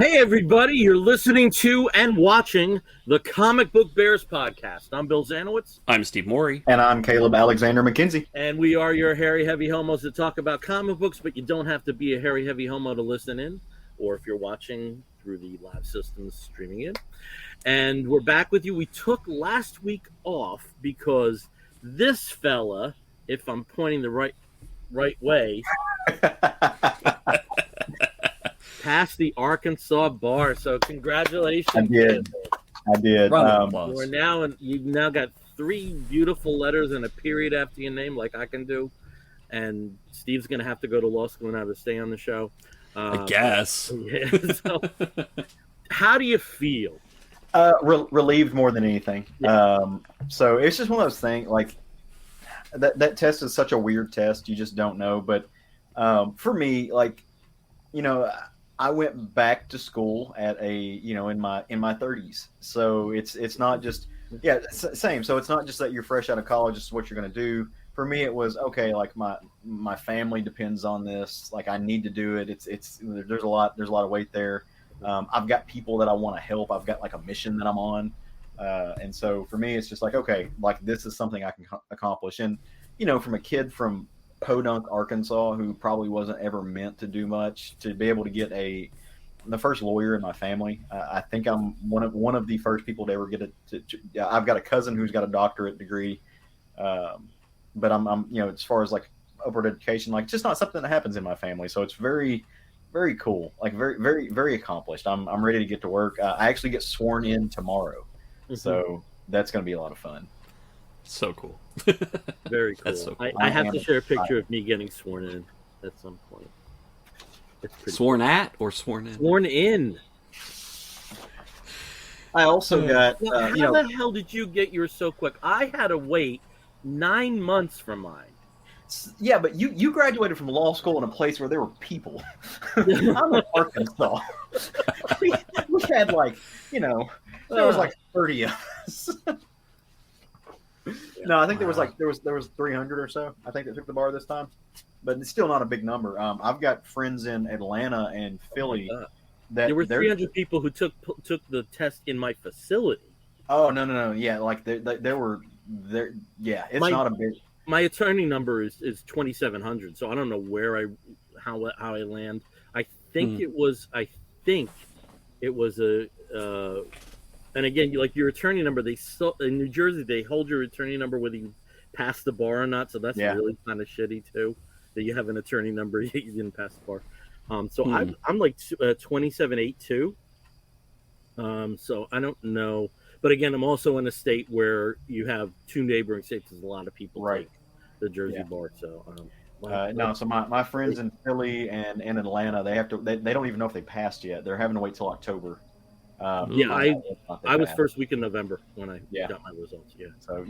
Hey, everybody, you're listening to and watching the Comic Book Bears podcast. I'm Bill Zanowitz. I'm Steve Morey. And I'm Caleb Alexander McKenzie. And we are your hairy, heavy homos that talk about comic books, but you don't have to be a hairy, heavy homo to listen in, or if you're watching through the live systems streaming in. And we're back with you. We took last week off because this fella, if I'm pointing the right way, passed the Arkansas bar. So congratulations. I did. We're now, and you've now got 3 beautiful letters and a period after your name, like I can do. And Steve's going to have to go to law school now to stay on the show. I guess. Yeah, so, how do you feel? Relieved more than anything. Yeah. So it's just one of those things. Like that test is such a weird test. You just don't know. But for me, like, I went back to school at in my 30s. So it's not just same. So it's not just that you're fresh out of college. This is what you're going to do. For me, it was okay. Like my family depends on this. Like I need to do it. There's a lot of weight there. I've got people that I want to help. I've got like a mission that I'm on. And so for me, it's just like, okay, like this is something I can accomplish. And, from a kid from Podunk, Arkansas, who probably wasn't ever meant to do much, to be able to get the first lawyer in my family. I think I'm one of the first people to ever get it. I've got a cousin who's got a doctorate degree. But I'm as far as like upward education, like just not something that happens in my family. So it's very, very cool. Like very, very, very accomplished. I'm ready to get to work. I actually get sworn in tomorrow. Mm-hmm. So that's going to be a lot of fun. So cool. Very cool. That's so cool. I have to share a picture of me getting sworn in at some point. Sworn cool. At or sworn in? Sworn in. I also got. How the hell did you get yours so quick? I had to wait 9 months for mine. Yeah, but you graduated from law school in a place where there were people. I'm in Arkansas. we had there was like 30 of us. No, I think there was 300 or so. I think that took the bar this time, but it's still not a big number. I've got friends in Atlanta and Philly that there were 300 people who took the test in my facility. Oh no, yeah, like there were there. Yeah, it's not a big. My attorney number is 2,700, so I don't know how I land. I think it was a and again, like your attorney number, in New Jersey they hold your attorney number whether you pass the bar or not. So that's really kind of shitty too, that you have an attorney number you didn't pass the bar. So I'm like 2782. So I don't know. But again, I'm also in a state where you have 2 neighboring states. There's a lot of people take the Jersey bar. So so my friends in Philly and in Atlanta, they don't even know if they passed yet. They're having to wait till October. I was first week in November when I got my results. Yeah. So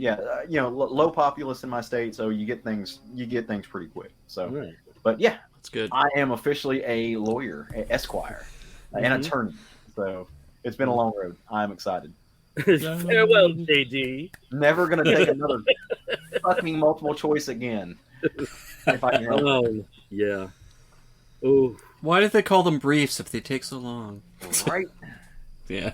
low populace in my state, so you get things pretty quick. So, but yeah, that's good. I am officially a lawyer, esquire, an attorney. So it's been a long road. I'm excited. Farewell, JD. Never gonna take another fucking multiple choice again. If I can help it. Yeah. Oh, why did they call them briefs if they take so long? Right. Yeah.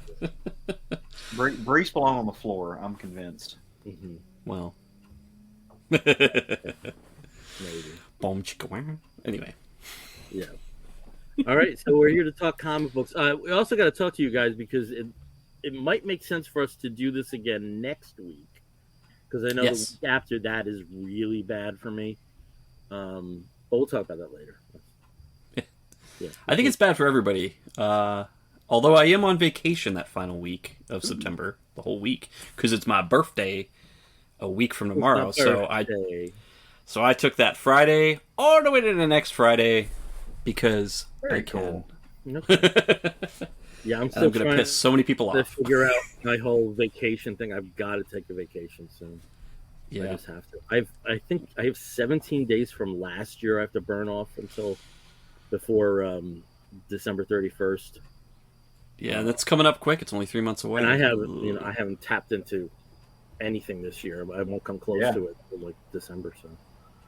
Briefs belong on the floor. I'm convinced. Mm-hmm. Well. Maybe. Anyway. Yeah. All right. So we're here to talk comic books. We also got to talk to you guys because it might make sense for us to do this again next week, because I know the week after that is really bad for me. But we'll talk about that later. Yeah. I think it's bad for everybody. Although I am on vacation that final week of September, the whole week, because it's my birthday a week from tomorrow. So I took that Friday all the way to the next Friday because I can. Yeah, I'm still going to piss so many people off. To figure out my whole vacation thing. I've got to take a vacation soon. Yeah. I just have to. I think I have 17 days from last year I have to burn off until before December 31st. Yeah, that's coming up quick. It's only 3 months away. And I haven't tapped into anything this year. I won't come close to it until like December. So.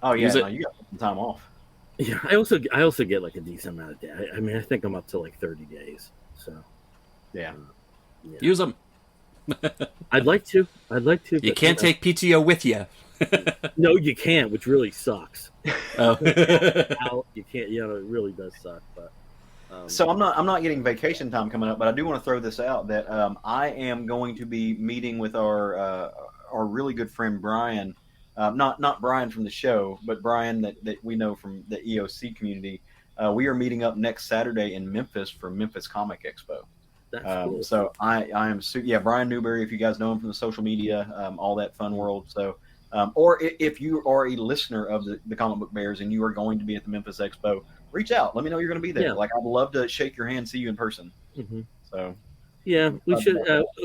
Oh yeah, you got some time off. Yeah, I also get like a decent amount of day. I mean, I think I'm up to like 30 days. So yeah. Use them. I'd like to. You can't take PTO with you. No, you can't, which really sucks. Oh. You can't. You know, it really does suck. But so I'm not getting vacation time coming up, but I do want to throw this out that I am going to be meeting with our really good friend Brian, not Brian from the show, but Brian that we know from the EOC community. We are meeting up next Saturday in Memphis for Memphis Comic Expo. That's cool. So I am Brian Newberry, if you guys know him from the social media, all that fun world. So or if you are a listener of the Comic Book Bears and you are going to be at the Memphis Expo, reach out. Let me know you're going to be there. Yeah. Like, I'd love to shake your hand, see you in person. Mm-hmm. So yeah,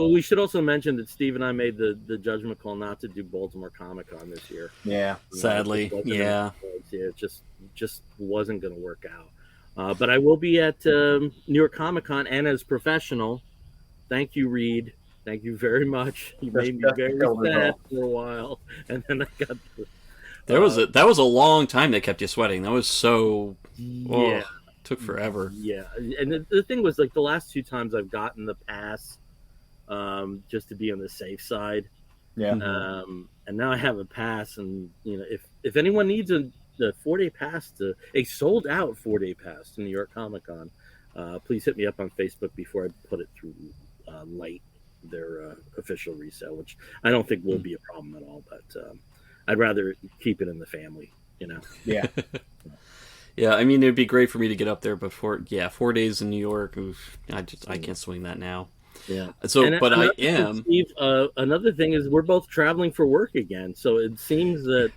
we should also mention that Steve and I made the judgment call not to do Baltimore Comic Con this year. Yeah, sadly, yeah, it just wasn't going to work out. But I will be at New York Comic Con, and as professional, thank you, Reed. Thank you very much. You made me very sad for a while, and then I got. That was a long time that kept you sweating. That was so. Yeah. Took forever. Yeah, and the thing was, like, the last 2 times I've gotten the pass, just to be on the safe side. Yeah. And now I have a pass, and you know, if anyone needs a 4-day pass a sold out 4-day pass to New York Comic Con, please hit me up on Facebook before I put it through Light, their official resale, which I don't think will be a problem at all. But I'd rather keep it in the family, you know. Yeah. Yeah, I mean, it'd be great for me to get up there, but 4 days in New York, oof, I can't swing that now. Yeah. So, but I am. Steve, another thing is we're both traveling for work again, so it seems that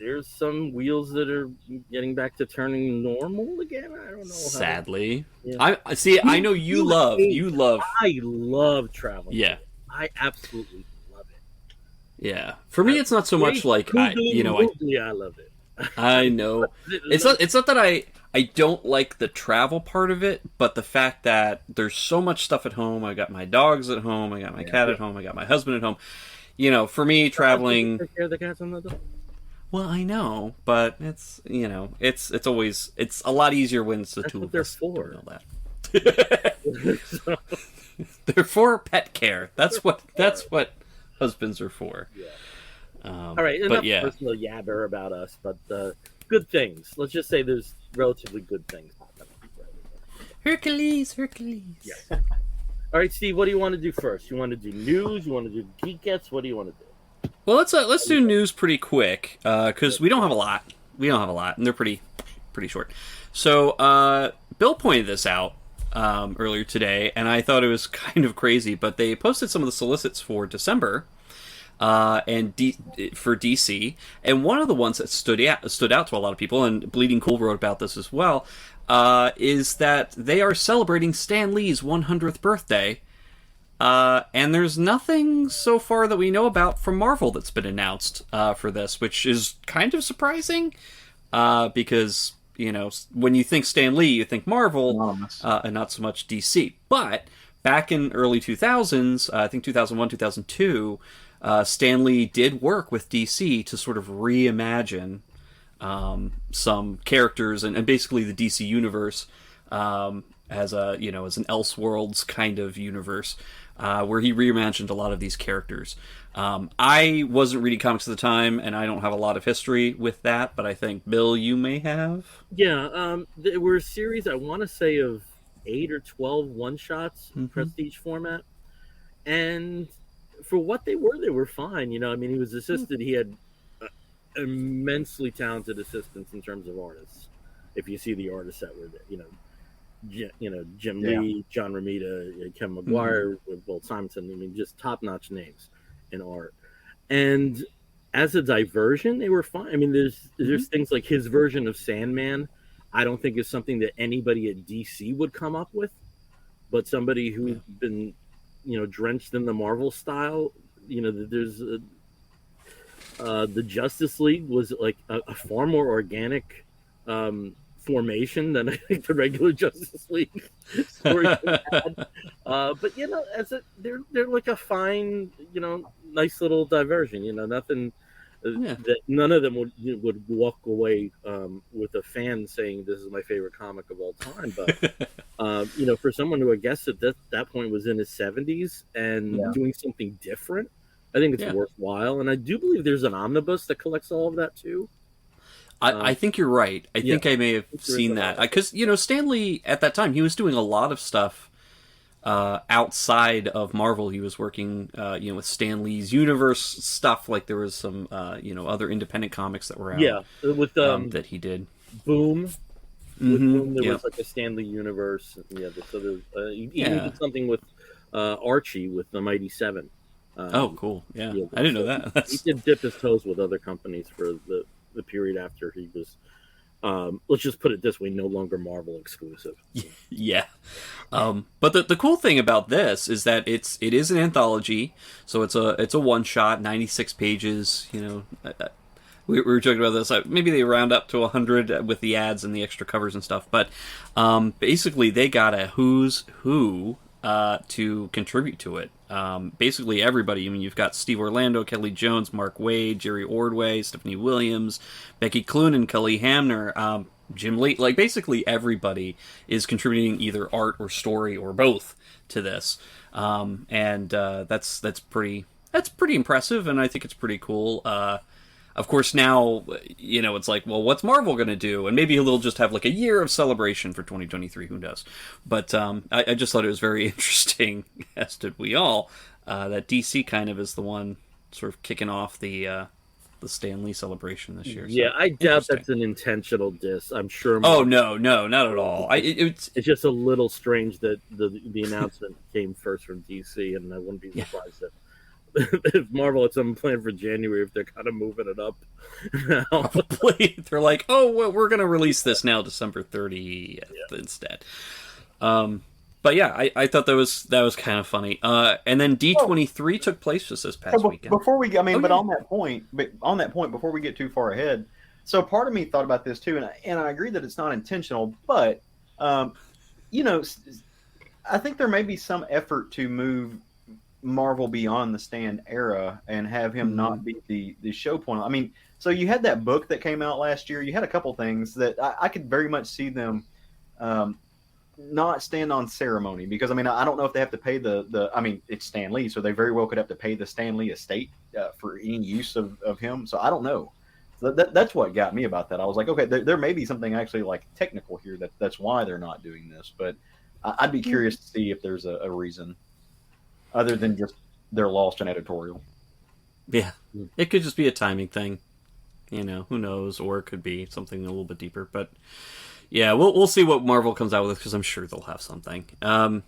there's some wheels that are getting back to turning normal again. I don't know. Sadly, Yeah. I see. I know you love. I love traveling. Yeah, I absolutely love it. Yeah, for me, it's not so much like I love it. I know it's not that I don't like the travel part of it, but the fact that there's so much stuff at home. I got my dogs at home, I got my cat at home, I got my husband at home. You know, for me, traveling. Take care of the cats on the dog. Well, I know, but it's it's always a lot easier when it's the two of us. For. They're for pet care. That's what husbands are for. Yeah. All right, enough personal yabber about us, but good things. Let's just say there's relatively good things happening. Hercules. Yeah. All right, Steve, what do you want to do first? You want to do news? You want to do geekettes? What do you want to do? Well, let's do news pretty quick because we don't have a lot. And they're pretty short. So Bill pointed this out earlier today, and I thought it was kind of crazy. But they posted some of the solicits for December. And for DC, and one of the ones that stood out to a lot of people, and Bleeding Cool wrote about this as well, is that they are celebrating Stan Lee's 100th birthday, and there's nothing so far that we know about from Marvel that's been announced for this, which is kind of surprising, because you know when you think Stan Lee, you think Marvel, and not so much DC. But back in early 2000s, I think 2001, 2002. Stan Lee did work with DC to sort of reimagine some characters and basically the DC universe as an Elseworlds kind of universe where he reimagined a lot of these characters. I wasn't reading comics at the time, and I don't have a lot of history with that, but I think, Bill, you may have? Yeah, there were a series, I want to say, of 8 or 12 one-shots, prestige format, and for what they were fine. You know, I mean, he was assisted. He had immensely talented assistants in terms of artists. If you see the artists that were there, Jim Lee, John Romita, Kevin McGuire, Will Simonson. I mean, just top-notch names in art. And as a diversion, they were fine. I mean, there's things like his version of Sandman. I don't think is something that anybody at DC would come up with, but somebody who's been drenched in the Marvel style. There's the Justice League was like a far more organic formation than I think the regular Justice League story had. But they're like a fine, nice little diversion. Nothing that none of them would walk away with a fan saying this is my favorite comic of all time. But for someone who I guess at that point was in his 70s and doing something different, I think it's worthwhile. And I do believe there's an omnibus that collects all of that too. I think you're right. I think I may have seen that because Stan Lee at that time, he was doing a lot of stuff outside of Marvel. He was working with Stan Lee's universe stuff. Like there was some other independent comics that were out. With that he did. Boom. With Boom, there was like a Stan Lee universe. So there, he did something with Archie with the Mighty Seven. Oh, cool! Yeah, I didn't know that. He did dip his toes with other companies for the period after he was. Let's just put it this way: no longer Marvel exclusive. Yeah, but the cool thing about this is that it is an anthology, so it's a one shot, 96 pages. We were joking about this. Maybe they round up to 100 with the ads and the extra covers and stuff. But basically, they got a who's who to contribute to it. Basically everybody. I mean, you've got Steve Orlando, Kelly Jones, Mark Waid, Jerry Ordway, Stephanie Williams, Becky Cloonan, Kelly Hamner, Jim Lee. Like basically everybody is contributing either art or story or both to this, and that's pretty impressive, and I think it's pretty cool. Of course, now, it's like, well, what's Marvel going to do? And maybe they'll just have like a year of celebration for 2023. Who knows? But I just thought it was very interesting, as did we all, that DC kind of is the one sort of kicking off the Stan Lee celebration this year. Yeah, so, I doubt that's an intentional diss. I'm sure. Oh, no, not at all. It's just a little strange that the announcement came first from DC, and I wouldn't be surprised if Marvel had something planned for January, if they're kind of moving it up now. Probably. They're like, oh, well, we're going to release this now December 30th instead. But yeah, I thought that was kind of funny. And then D23 took place just this past weekend. Before we, but on that point, before we get too far ahead, so part of me thought about this too, and I agree that it's not intentional, but I think there may be some effort to move Marvel beyond the Stan era and have him not be the show point. I mean, so you had that book that came out last year. You had a couple things that I could very much see them not stand on ceremony, because I mean, I don't know if they have to pay the I mean, it's Stan Lee, so they very well could have to pay the Stan Lee estate for any use of him. So I don't know. So that's what got me about that. I was like, okay, there may be something actually like technical here that's why they're not doing this, but I'd be curious to see if there's a reason other than just they're lost in editorial. Yeah, it could just be a timing thing. Who knows? Or it could be something a little bit deeper. But yeah, we'll see what Marvel comes out with, because I'm sure they'll have something. But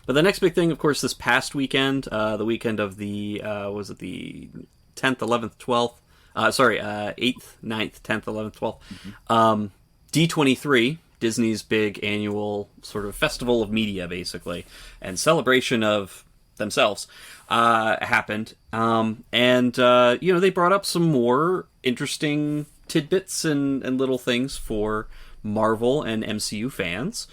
the next big thing, of course, this past weekend, the weekend of the, was it the 10th, 11th, 12th? 8th, 9th, 10th, 11th, 12th. D23, Disney's big annual sort of festival of media, basically, and celebration of themselves, happened. They brought up some more interesting tidbits and little things for Marvel and MCU fans.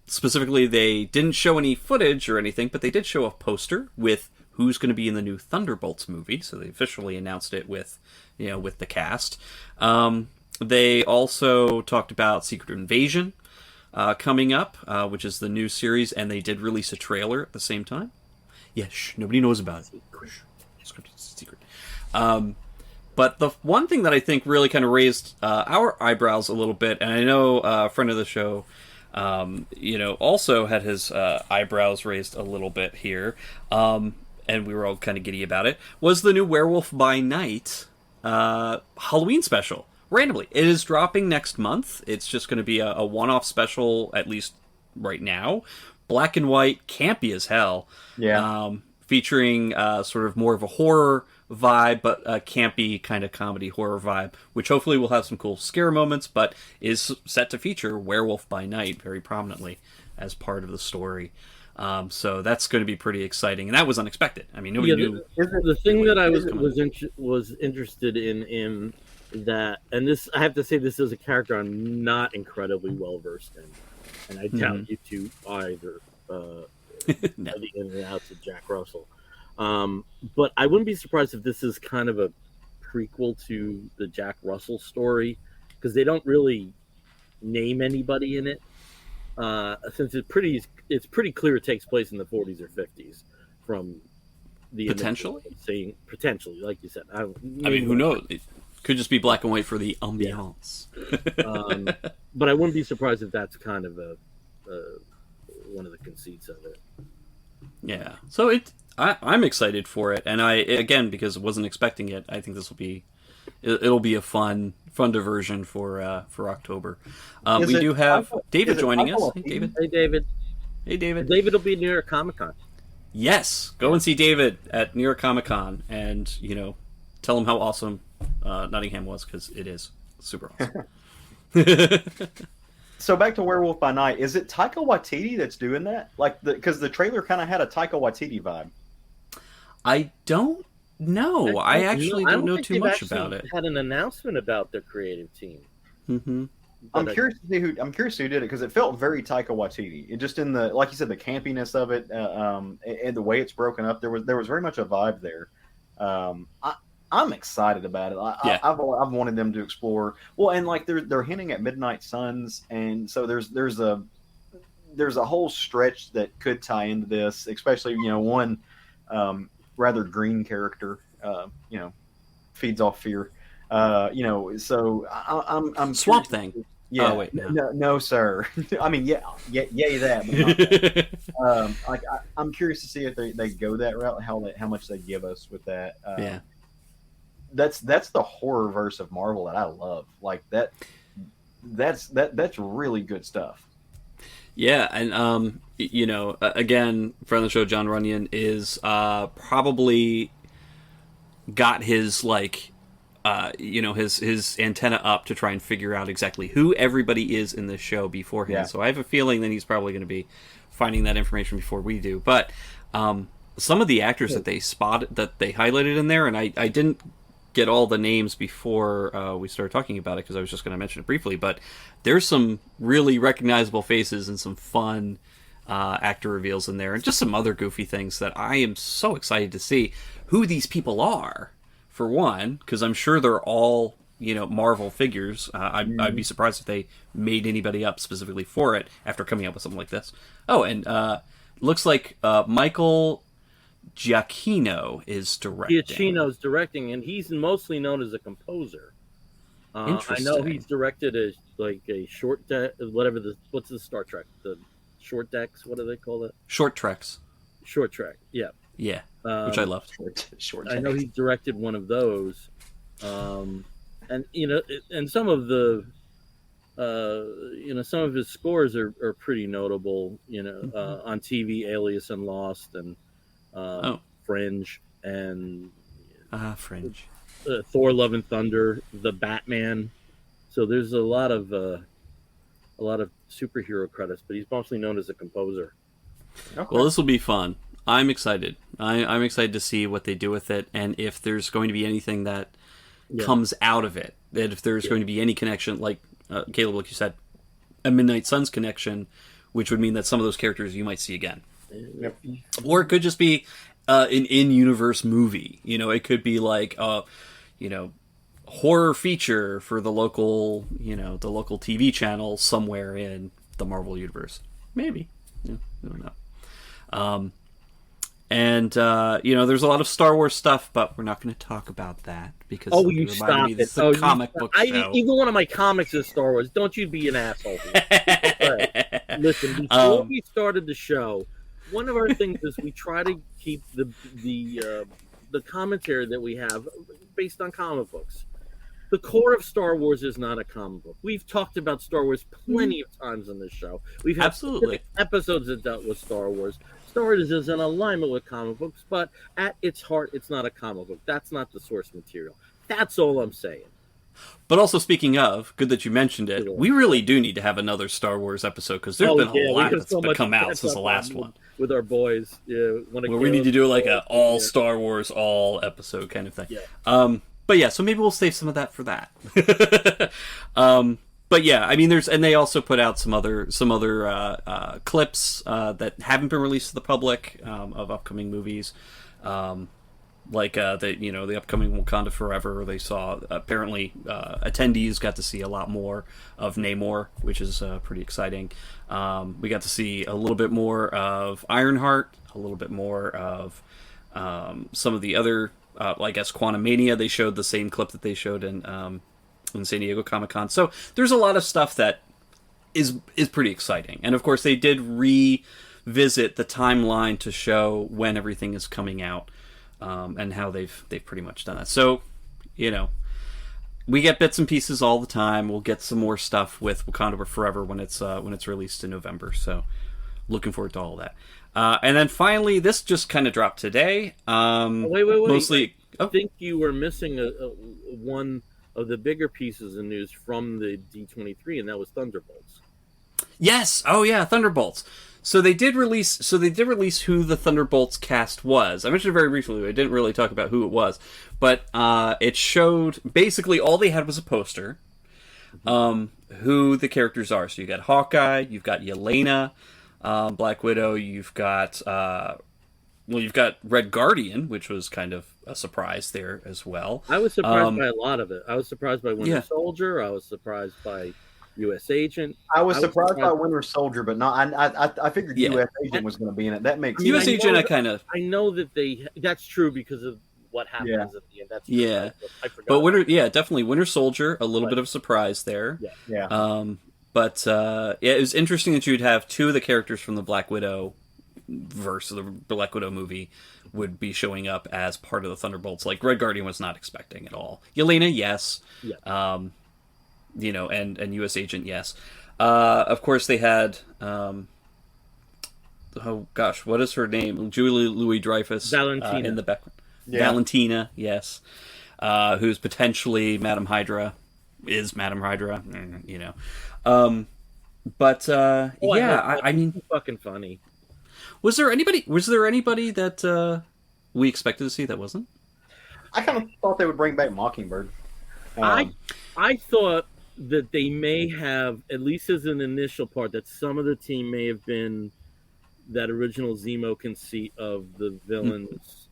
Specifically, they didn't show any footage or anything, but they did show a poster with who's going to be in the new Thunderbolts movie. So they officially announced it with the cast. They also talked about Secret Invasion coming up, which is the new series, and they did release a trailer at the same time. Yeah, nobody knows about it. Secret. But the one thing that I think really kind of raised our eyebrows a little bit, and I know a friend of the show, also had his eyebrows raised a little bit here, and we were all kind of giddy about it, was the new Werewolf by Night Halloween special. Randomly, it is dropping next month. It's just going to be a one-off special, at least right now. Black and white, campy as hell. Yeah. Featuring sort of more of a horror vibe, but a campy kind of comedy horror vibe, which hopefully will have some cool scare moments, but is set to feature Werewolf by Night very prominently as part of the story. So that's going to be pretty exciting, and that was unexpected. I mean, nobody knew. The thing that I was interested in that, and this, I have to say, this is a character I'm not incredibly well versed in, and I doubt you two either. No. The in and outs of Jack Russell, but I wouldn't be surprised if this is kind of a prequel to the Jack Russell story, because they don't really name anybody in it. Since it's pretty clear it takes place in the 40s or 50s from the potentially saying potentially, like you said. I mean, who knows? It could just be black and white for the ambiance. Yeah. But I wouldn't be surprised if that's kind of one of the conceits of it. Yeah. So I'm excited for it, and again, because I wasn't expecting it, I think this will be it'll be a fun diversion for October. We do have David joining us. Hey, David. Hey, David. Hey, David. David will be New York Comic Con. Yes, go and see David at New York Comic Con, and tell him how awesome Nottingham was, because it is super awesome. So back to Werewolf by Night, is it Taika Waititi that's doing that? Because the trailer kind of had a Taika Waititi vibe. I don't know. I actually don't know too much about it. Had an announcement about their creative team. Mm-hmm. I'm curious to see who did it, because it felt very Taika Waititi. It just in the, like you said, the campiness of it, and the way it's broken up. There was very much a vibe there. I'm excited about it. I've wanted them to explore. Well, and like they're hinting at Midnight Suns, and so there's a whole stretch that could tie into this, especially one rather green character feeds off fear. So I'm Swamp Thing. Yeah. Oh, wait, no, sir. I mean, yay that. But not that. I'm curious to see if they go that route, how much they give us with that. Yeah. That's the horror verse of Marvel that I love. Like that's really good stuff. Yeah, and again, friend of the show John Runyon is probably got his his antenna up to try and figure out exactly who everybody is in this show beforehand. Yeah. So I have a feeling that he's probably going to be finding that information before we do. But some of the actors that they highlighted in there, and I didn't get all the names before we started talking about it, because I was just going to mention it briefly, but there's some really recognizable faces and some fun actor reveals in there, and just some other goofy things that I am so excited to see who these people are, for one, because I'm sure they're all Marvel figures. I'd be surprised if they made anybody up specifically for it after coming up with something like this. Oh, and looks like Michael Giacchino is directing. Giacchino's directing, and he's mostly known as a composer. I know he's directed a short deck, what's the Star Trek, the short decks, what do they call it? Short treks. Short trek, yeah. Yeah, which I loved. Short I know he directed one of those, and and some of the some of his scores are pretty notable. On TV, Alias and Lost, and Fringe, and Fringe, Thor: Love and Thunder, The Batman. So there's a lot of superhero credits, but he's mostly known as a composer. Okay. Well, this will be fun. I'm excited. I'm excited to see what they do with it, and if there's going to be anything that comes out of it. That if there's going to be any connection, like Caleb, like you said, a Midnight Suns connection, which would mean that some of those characters you might see again. Yep. Or it could just be an in-universe movie. It could be like horror feature for the local TV channel somewhere in the Marvel universe. Maybe. I don't know. And there's a lot of Star Wars stuff, but we're not going to talk about that because you stop it. This is a comic book show. Even one of my comics is Star Wars. Don't you be an asshole. Right. Listen, before we started the show, one of our things is we try to keep the commentary that we have based on comic books. The core of Star Wars is not a comic book. We've talked about Star Wars plenty of times on this show. We've had episodes that dealt with Star Wars. Star Wars is in alignment with comic books, but at its heart, it's not a comic book. That's not the source material. That's all I'm saying. But also, speaking of, good that you mentioned it, we really do need to have another Star Wars episode, because there's been a lot that's come out since the last one. With our boys. Yeah, where we need to do like an all Star Wars, all episode kind of thing. Yeah. But yeah, so maybe we'll save some of that for that. But yeah, I mean, and they also put out some other clips that haven't been released to the public of upcoming movies. like the upcoming Wakanda Forever. They saw apparently attendees got to see a lot more of Namor, which is pretty exciting. We got to see a little bit more of Ironheart, a little bit more of some of the other, I guess, Quantumania. They showed the same clip that they showed in San Diego Comic-Con. So there's a lot of stuff that is pretty exciting. And of course, they did revisit the timeline to show when everything is coming out, and how they've pretty much done that. So, we get bits and pieces all the time. We'll get some more stuff with Wakanda Forever when it's released in November. So, looking forward to all that. And then finally, this just kind of dropped today. Wait. Mostly, I think you were missing one of the bigger pieces of news from the D23, and that was Thunderbolts. Yes. Oh yeah, Thunderbolts. So they did release who the Thunderbolts cast was. I mentioned it very briefly. I didn't really talk about who it was, but it showed basically all they had was a poster, who the characters are. So you got Hawkeye, you've got Yelena, Black Widow, you've got Red Guardian, which was kind of a surprise there as well. I was surprised by a lot of it. I was surprised by Winter Soldier. I was surprised by U.S. Agent. I was surprised by Winter Soldier, but not. I figured U.S. Agent was going to be in it. That makes U.S. sense. Agent. I know that that's true because of what happens at the end. That's true. I forgot. But definitely Winter Soldier. A little bit of surprise there. Yeah. But it was interesting that you'd have two of the characters from the Black Widow verse of the Black Widow movie would be showing up as part of the Thunderbolts. Like Red Guardian was not expecting at all. Yelena, yes. Yeah. And U.S. Agent, yes. Of course, they had. Oh gosh, what is her name? Julie Louis-Dreyfus. Valentina in the background. Yeah. Valentina, yes. Who's potentially Madam Hydra? Is Madam Hydra? I mean, fucking funny. Was there anybody that we expected to see that wasn't? I kind of thought they would bring back Mockingbird. I thought that they may have, at least as an initial part, that some of the team may have been that original Zemo conceit of the villains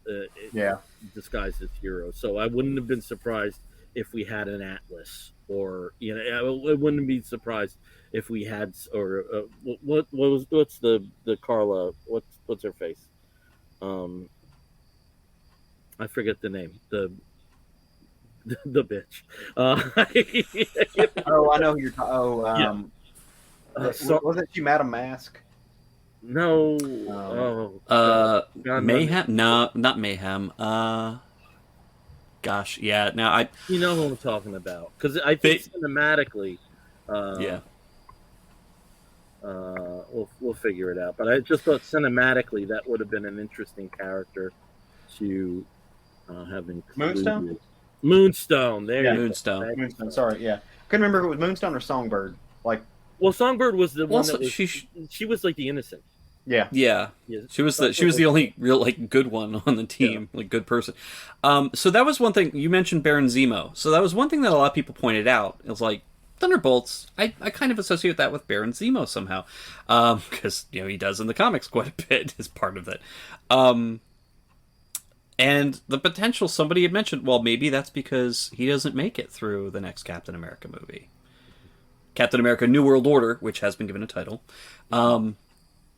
disguised as heroes. So I wouldn't have been surprised if we had an Atlas, or I wouldn't be surprised if we had, or what's the Carla, what's her face? I forget the name. The bitch. Oh, I know who you're talking. Wasn't she Madam Mask? No. Mayhem? No, not Mayhem. Gosh, yeah. Now I. You know who I'm talking about, because I think cinematically. We'll figure it out. But I just thought cinematically that would have been an interesting character to have included. Moonstone. Moonstone. Moonstone. Sorry, yeah. Couldn't remember if it was Moonstone or Songbird. Songbird was the one that was. She was like the innocent. Yeah. She was the only real good one on the team, good person. So that was one thing you mentioned, Baron Zemo. So that was one thing that a lot of people pointed out. It was like Thunderbolts. I kind of associate that with Baron Zemo somehow, because he does in the comics quite a bit as part of it. And the potential, somebody had mentioned, well, maybe that's because he doesn't make it through the next Captain America movie. Captain America New World Order, which has been given a title.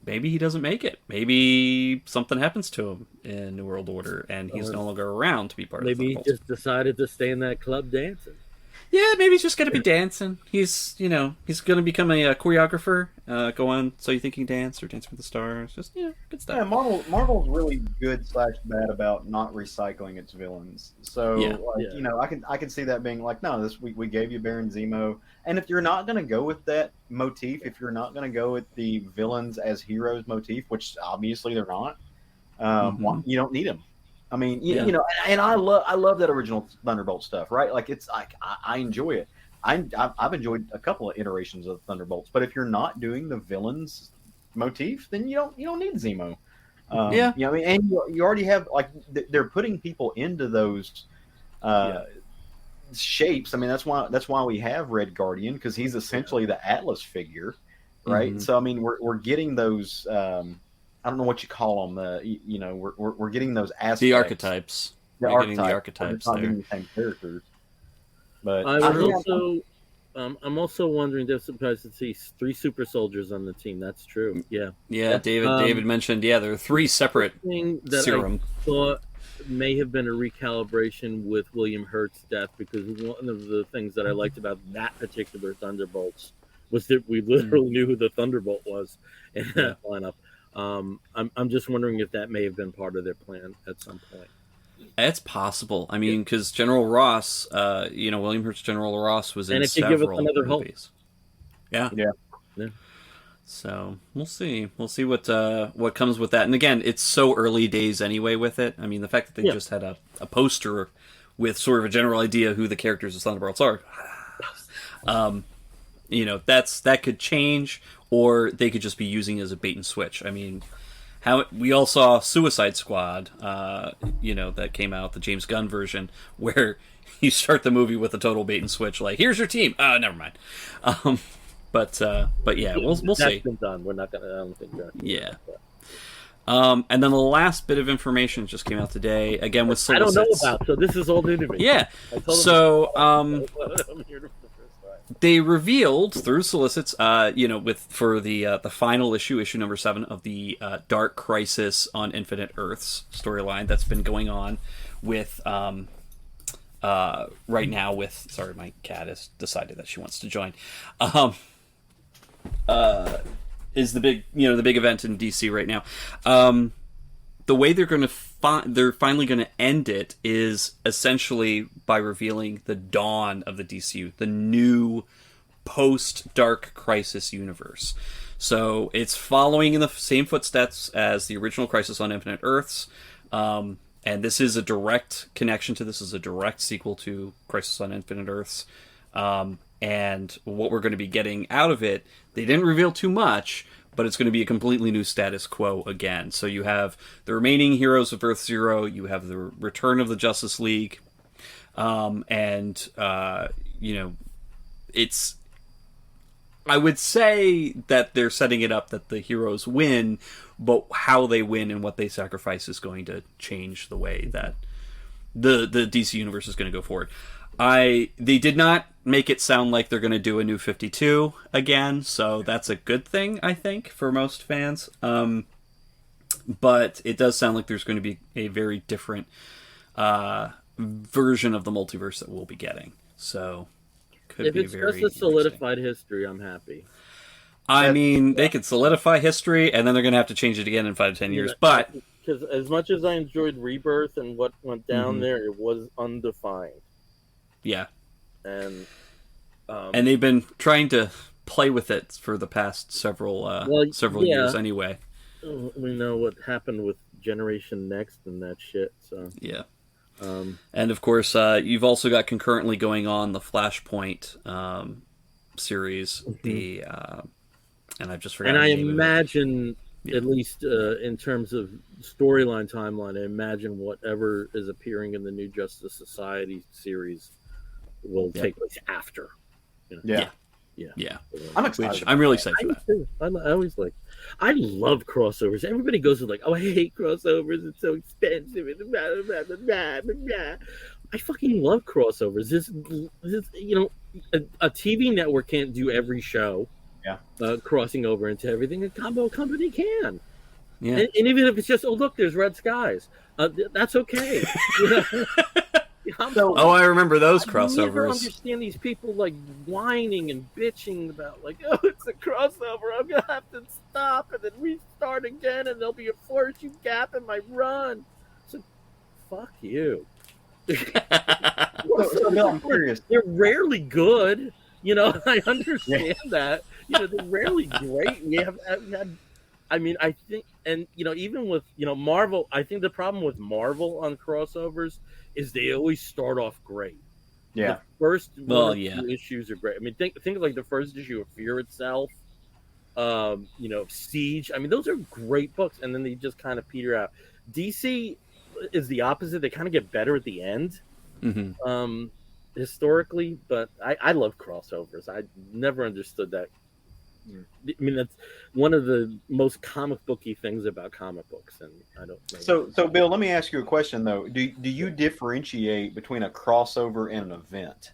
Maybe he doesn't make it. Maybe something happens to him in New World Order, and he's no longer around to be part of the Maybe he just decided to stay in that club dancing. Yeah, maybe he's just going to be dancing. He's going to become a choreographer. Go on, So You Think You Can Dance, or Dance with the Stars. Just, good stuff. Yeah, Marvel's really good / bad about not recycling its villains. So, I can see that being like, no, we gave you Baron Zemo. And if you're not going to go with that motif, if you're not going to go with the villains as heroes motif, which obviously they're not, you don't need them. I mean, and I love that original Thunderbolt stuff, right? Like, it's like I enjoy it. I've enjoyed a couple of iterations of Thunderbolts, but if you're not doing the villains motif, then you don't need Zemo. And you already have, they're putting people into those shapes. I mean, that's why we have Red Guardian, because he's essentially the Atlas figure, right? Mm-hmm. So I mean, we're getting those. I don't know what you call them. We're getting those aspects. The archetypes. You're getting the archetypes there. The same characters. But I'm also wondering. They're surprised to see 3 super soldiers on the team. That's true. Yeah. Yeah. David mentioned. Yeah, there are 3 separate serum. I thought may have been a recalibration with William Hurt's death, because one of the things that I liked about that particular Thunderbolts was that we literally knew who the Thunderbolt was in that lineup. I'm just wondering if that may have been part of their plan at some point. It's possible. I mean, because General Ross, William Hurt's General Ross was in several movies. Yeah. So we'll see. We'll see what comes with that. And again, it's so early days anyway with it. I mean, the fact that they just had a poster with sort of a general idea who the characters of Thunderbolts are, that could change, or they could just be using it as a bait and switch. I mean, we all saw Suicide Squad, that came out, the James Gunn version, where you start the movie with a total bait and switch, like, here's your team. Never mind. But yeah, we'll see. That's been done. We're not gonna. I don't think that. Yeah. And then the last bit of information just came out today, again with solicits. I don't know about, so this is all new to me. Yeah. So they revealed through solicits, for the final issue number 7 of the Dark Crisis on Infinite Earths storyline that's been going on with right now with. Sorry, my cat has decided that she wants to join. Is the big event in DC right now. The way they're finally going to end it is essentially by revealing the dawn of the DCU, the new post-Dark Crisis universe. So it's following in the same footsteps as the original Crisis on Infinite Earths, and this is a direct connection to this. Is a direct sequel to Crisis on Infinite Earths. And what we're going to be getting out of it, they didn't reveal too much, but it's going to be a completely new status quo again. So you have the remaining heroes of Earth Zero, you have the return of the Justice League, it's... I would say that they're setting it up that the heroes win, but how they win and what they sacrifice is going to change the way that the DC universe is going to go forward. They did not make it sound like they're going to do a new 52 again, so that's a good thing, I think, for most fans. But it does sound like there's going to be a very different version of the multiverse that we'll be getting. So, if it's just a solidified history, I'm happy. I mean, they could solidify history, and then they're going to have to change it again in 5 to 10 years. But because as much as I enjoyed Rebirth and what went down there, it was undefined. Yeah, and they've been trying to play with it for the past several years anyway. We know what happened with Generation Next and that shit. So yeah, and of course, you've also got concurrently going on the Flashpoint series, and I've just forgotten. And I imagine, at least in terms of storyline timeline, I imagine whatever is appearing in the New Justice Society series will take place after. Yeah. I'm excited. I'm really excited for that. I always I love crossovers. Everybody goes with I hate crossovers. It's so expensive. I fucking love crossovers. This a TV network can't do every show. Yeah. Crossing over into everything. A combo company can. Yeah. And even if it's just, look, there's red skies. That's okay. I remember those crossovers. I never understand these people whining and bitching about it's a crossover. I'm gonna have to stop and then restart again, and there'll be a fortune gap in my run. So, fuck you. I'm curious. They're rarely good. I understand that. They're rarely great. We have had. I mean, I think, and even with Marvel, I think the problem with Marvel on crossovers is they always start off great. Yeah. The first issues are great. I mean, think of the first issue of Fear Itself, Siege. I mean, those are great books, and then they just kind of peter out. DC is the opposite. They kind of get better at the end, historically. But I love crossovers. I never understood that I mean, that's one of the most comic booky things about comic books, and I don't know. So Bill, let me ask you a question though. Do you differentiate between a crossover and an event?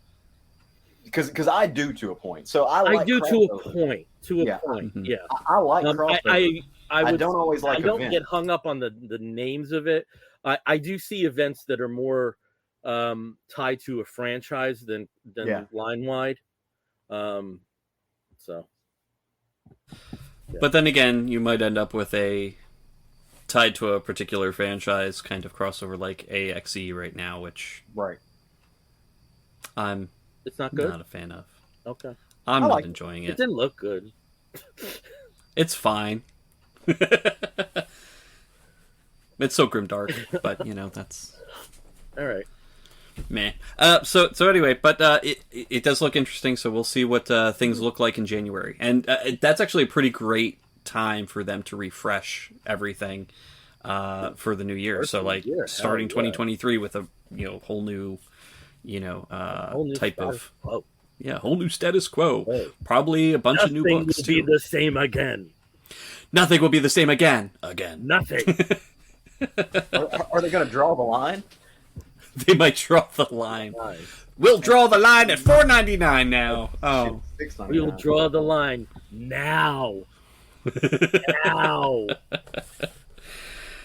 Because I do to a point. So I do crossover. to a point. To a point, Mm-hmm. yeah. I like crossover. I don't always like. I don't event. get hung up on the names of it. I do see events that are more tied to a franchise than line wide. So. Yeah. But then again, you might end up with a tied to a particular franchise kind of crossover like AXE right now, which it's not good. Not a fan of. Okay, I'm not enjoying it. It didn't look good. It's fine. It's so grimdark, but that's all right. Meh. So anyway, but it does look interesting. So we'll see what things look like in January, and that's actually a pretty great time for them to refresh everything for the new year. So starting 2023 with a whole new type of whole new status quo. Hey. Probably a bunch of new books too. Nothing will be the same again. Nothing will be the same again. Nothing. Are they going to draw the line? They might draw the line. We'll draw the line at $4.99 now. Oh, we'll draw the line now. Now.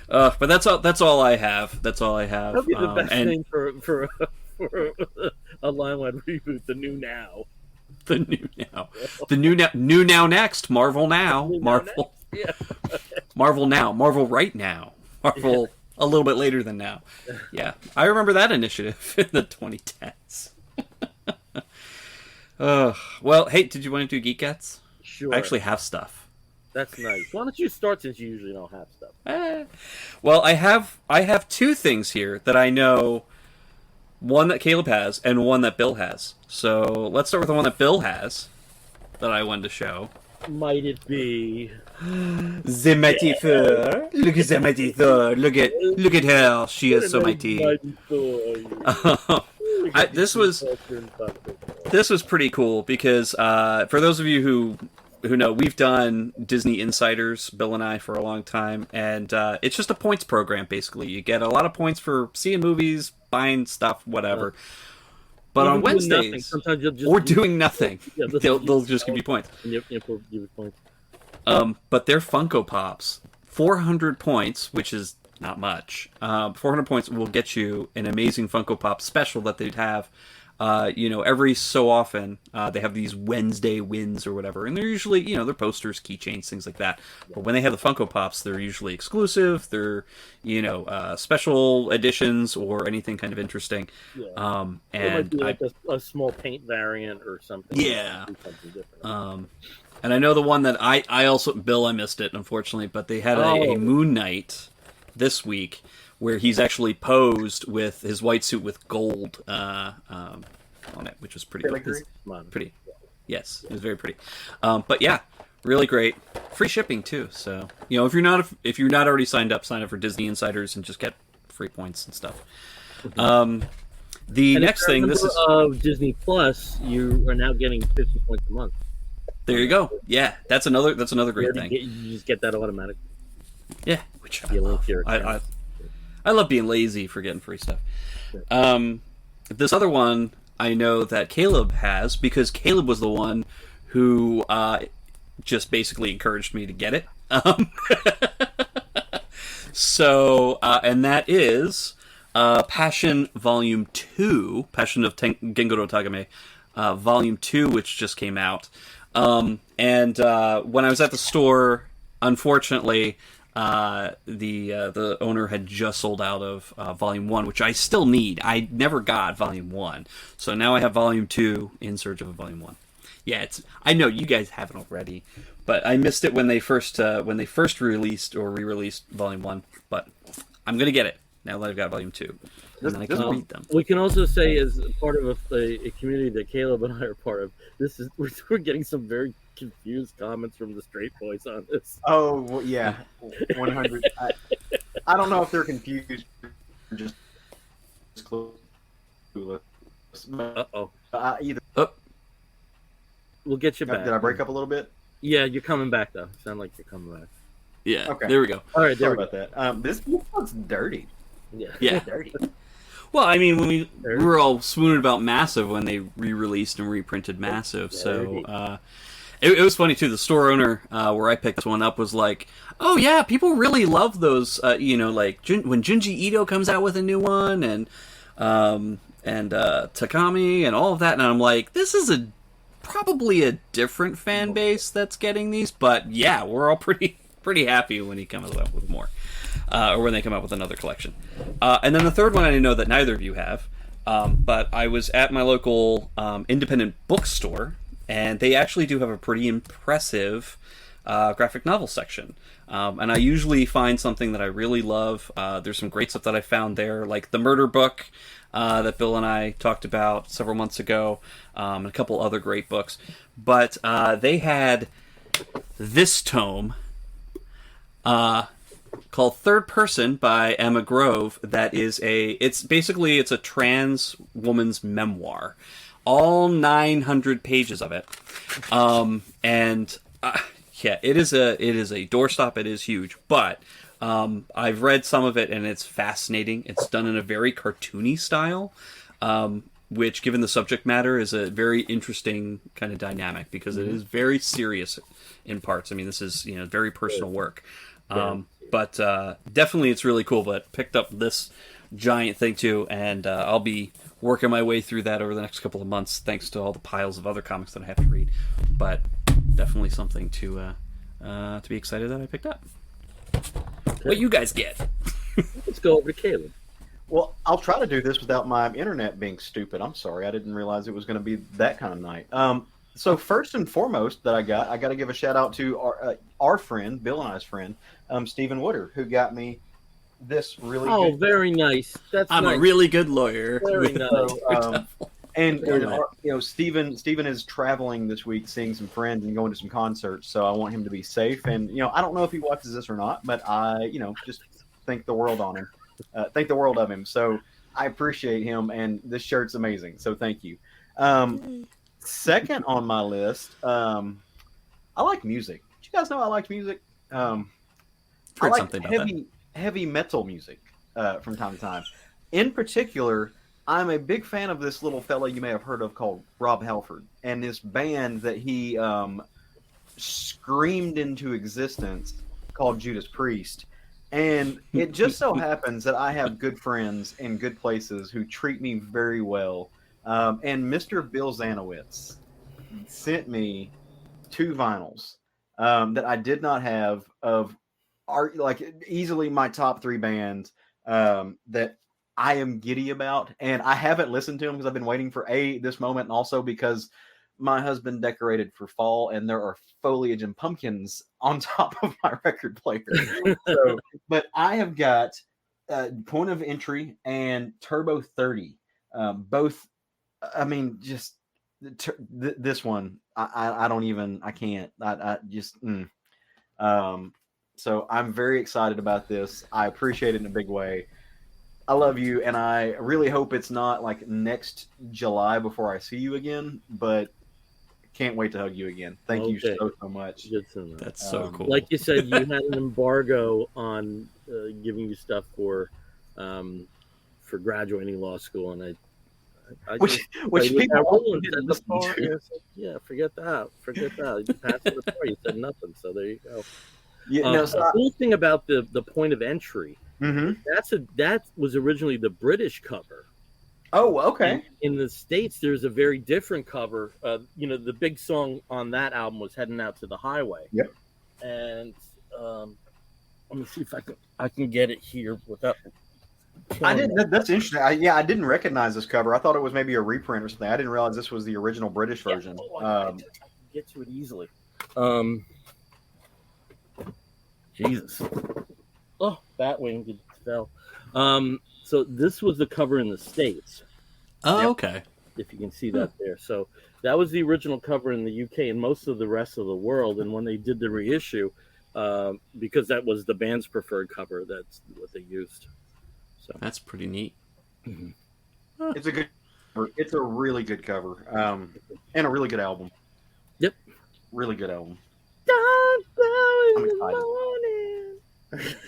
But that's all I have. That's all I have. That'd be the best thing for a line-wide reboot. The new now. The new now. The new now next. Marvel now. Marvel. Yeah. Marvel now. Marvel right now. Marvel. Yeah. A little bit later than now. Yeah. I remember that initiative in the 2010s. Well, hey, did you want to do Geekettes? Sure. I actually have stuff. That's nice. Why don't you start since you usually don't have stuff? Well, I have two things here that I know. One that Caleb has and one that Bill has. So let's start with the one that Bill has that I wanted to show. Might it be the mighty Thor? Look at the mighty Thor. Look at her. She is so mighty. This was pretty cool because for those of you who know, we've done Disney Insiders, Bill and I, for a long time, and it's just a points program basically. You get a lot of points for seeing movies, buying stuff, whatever. But on Wednesdays, sometimes you'll just doing nothing, they'll just give you points. But their Funko Pops, 400 points, which is not much. 400 points will get you an amazing Funko Pop special that they'd have. Every so often they have these Wednesday wins or whatever, and they're usually, they're posters, keychains, things like that. But when they have the Funko Pops, they're usually exclusive. They're, special editions or anything kind of interesting. Yeah. And it might be like a small paint variant or something. Yeah. Something different. And I know the one that I also, Bill, I missed it, unfortunately, but they had a Moon Knight this week where he's actually posed with his white suit with gold on it, which was pretty cool. Pretty. Yes, it was very pretty. But yeah, really great. Free shipping too. So if you're not already signed up, sign up for Disney Insiders and just get free points and stuff. The next thing, this is of Disney Plus. You are now getting 50 points a month. There you go. Yeah, that's another great thing. You just get that automatic. Yeah, which I love being lazy for getting free stuff. This other one I know that Caleb has because Caleb was the one who just basically encouraged me to get it. And that is Passion Volume 2, Passion of Gengoro Tagame, Volume 2, which just came out. When I was at the store, unfortunately, the owner had just sold out of Volume 1, which I still need. I never got Volume 1, so now I have Volume 2 in search of a Volume 1. Yeah, I know you guys haven't already, but I missed it when they first released or re-released Volume 1. But I'm gonna get it now that I've got Volume 2, and then I can read them. We can also say, as part of a community that Caleb and I are part of, we're getting some very confused comments from the straight boys on this. Oh well, yeah, 100. I don't know if they're confused or just clueless. Either. We'll get you back. Did I break up a little bit? Yeah, you're coming back though. Sound like you're coming back. Yeah. Okay. There we go. All right, Sorry about that. This one's dirty. Yeah. Dirty. Well, I mean, when we were all swooning about Massive when they re-released and reprinted Massive, so it was funny too. The store owner where I picked this one up was like, "Oh yeah, people really love those. You know, like when Junji Ito comes out with a new one, and Takami and all of that." And I'm like, "This is probably a different fan base that's getting these, but yeah, we're all pretty happy when he comes up with more." Or when they come out with another collection. And then the third one I know that neither of you have, but I was at my local independent bookstore, and they actually do have a pretty impressive graphic novel section. And I usually find something that I really love. There's some great stuff that I found there, like The Murder Book that Bill and I talked about several months ago, and a couple other great books. But they had this tome called Third Person by Emma Grove. That is it's a trans woman's memoir, all 900 pages of it. Yeah, it is a doorstop. It is huge, but I've read some of it and it's fascinating. It's done in a very cartoony style, which, given the subject matter, is a very interesting kind of dynamic because it is very serious in parts. I mean, this is very personal work. But definitely it's really cool. But picked up this giant thing too, and I'll be working my way through that over the next couple of months, thanks to all the piles of other comics that I have to read. But definitely something to be excited that I picked up. What you guys get? Let's go over to Caleb. Well, I'll try to do this without my internet being stupid. I'm sorry, I didn't realize it was going to be that kind of night. So first and foremost that I got to give a shout out to our friend, Bill and I's friend, Stephen Wooder, who got me this really good... very nice. I'm nice. A really good lawyer. Very nice. Stephen is traveling this week, seeing some friends and going to some concerts, so I want him to be safe. And I don't know if he watches this or not, but I just think the world on him. Think the world of him. So I appreciate him, and this shirt's amazing. So thank you. Second on my list, I like music. Did you guys know I like music? I like heavy metal music from time to time. In particular, I'm a big fan of this little fella you may have heard of called Rob Halford, and this band that he screamed into existence called Judas Priest. And it just so happens that I have good friends in good places who treat me very well. And Mr. Bill Zanowitz sent me 2 vinyls that I did not have of easily my top 3 bands that I am giddy about. And I haven't listened to them because I've been waiting for this moment, and also because my husband decorated for fall and there are foliage and pumpkins on top of my record player. But I have got Point of Entry and Turbo 30. Both, I mean, just this one, I can't. So I'm very excited about this. I appreciate it in a big way. I love you, and I really hope it's not like next July before I see you again, but can't wait to hug you again. Thank you so much. That's so cool. Like you said, you had an embargo on giving you stuff for graduating law school, and which people yeah, forget that. You passed the bar. You said nothing, so there you go. Yeah, the cool thing about the Point of Entry, that was originally the British cover. Oh, okay. In the States, there's a very different cover. The big song on that album was "Heading Out to the Highway." Yep. And let me see if I can get it here without. That's interesting. I didn't recognize this cover. I thought it was maybe a reprint or something. I didn't realize this was the original British version. I can get to it easily. Jesus. Oh, Batwing fell. So this was the cover in the States. Oh, okay. If you can see that there. So that was the original cover in the UK and most of the rest of the world. And when they did the reissue, because that was the band's preferred cover, that's what they used. So that's pretty neat. Mm-hmm. It's a good cover. It's a really good cover. And a really good album. Yep. Really good album.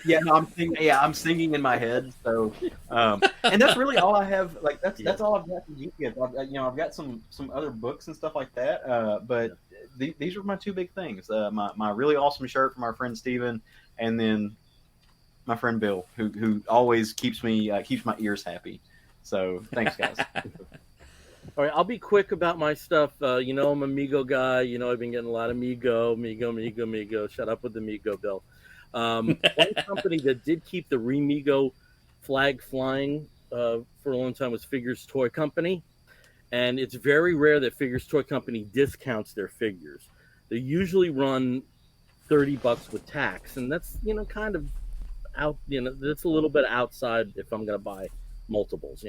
Yeah, no, I'm singing in my head. So, and that's really all I have. Like that's all I've got from you kids. I've got some other books and stuff like that. But these are my two big things. My really awesome shirt from our friend Steven, and then my friend Bill, who always keeps my ears happy. So thanks, guys. All right, I'll be quick about my stuff. I'm a Migo guy. I've been getting a lot of Migo. Shut up with the Migo, Bill. One company that did keep the Remigo flag flying for a long time was Figures Toy Company. And it's very rare that Figures Toy Company discounts their figures. They usually run $30 with tax, and that's kind of out. That's a little bit outside if I'm going to buy multiples.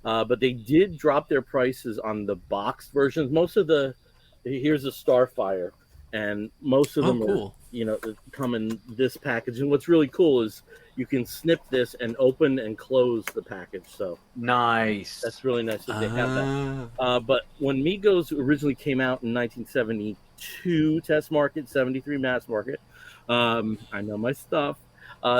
But they did drop their prices on the boxed versions. Here's a Starfire, and most of them cool. come in this package. And what's really cool is you can snip this and open and close the package. So nice. That's really nice that they have that. But when Migos originally came out in 1972 test market, 73 mass market, I know my stuff.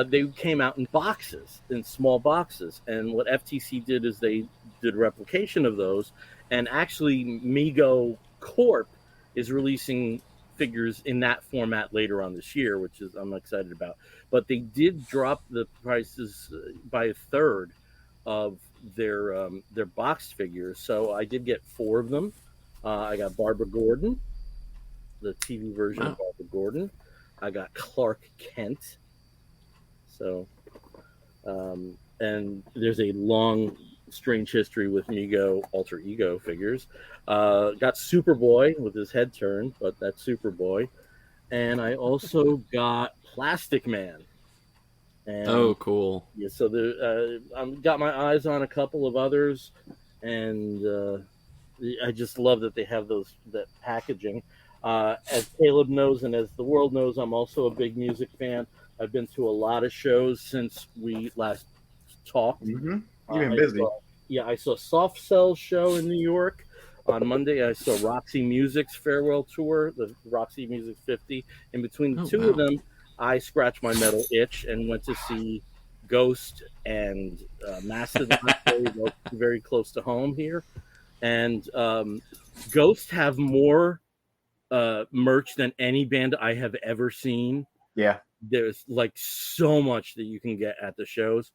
They came out in boxes, in small boxes. And what FTC did is they did a replication of those. And actually, Migo Corp is releasing figures in that format later on this year, which is I'm excited about. But they did drop the prices by a third of their boxed figures. So I did get 4 of them. I got Barbara Gordon, the TV version of Barbara Gordon. I got Clark Kent. So, and there's a long, strange history with Migo alter ego figures. Got Superboy with his head turned, but that's Superboy. And I also got Plastic Man. And, cool. Yeah, so I've got my eyes on a couple of others, and I just love that they have that packaging. As Caleb knows, and as the world knows, I'm also a big music fan. I've been to a lot of shows since we last talked. Mm-hmm. You've been busy. I saw Soft Cell's show in New York. On Monday, I saw Roxy Music's farewell tour, the Roxy Music 50. In between the two of them, I scratched my metal itch and went to see Ghost and Mastodon, very close to home here. And Ghost have more merch than any band I have ever seen. Yeah. There's like so much that you can get at the shows.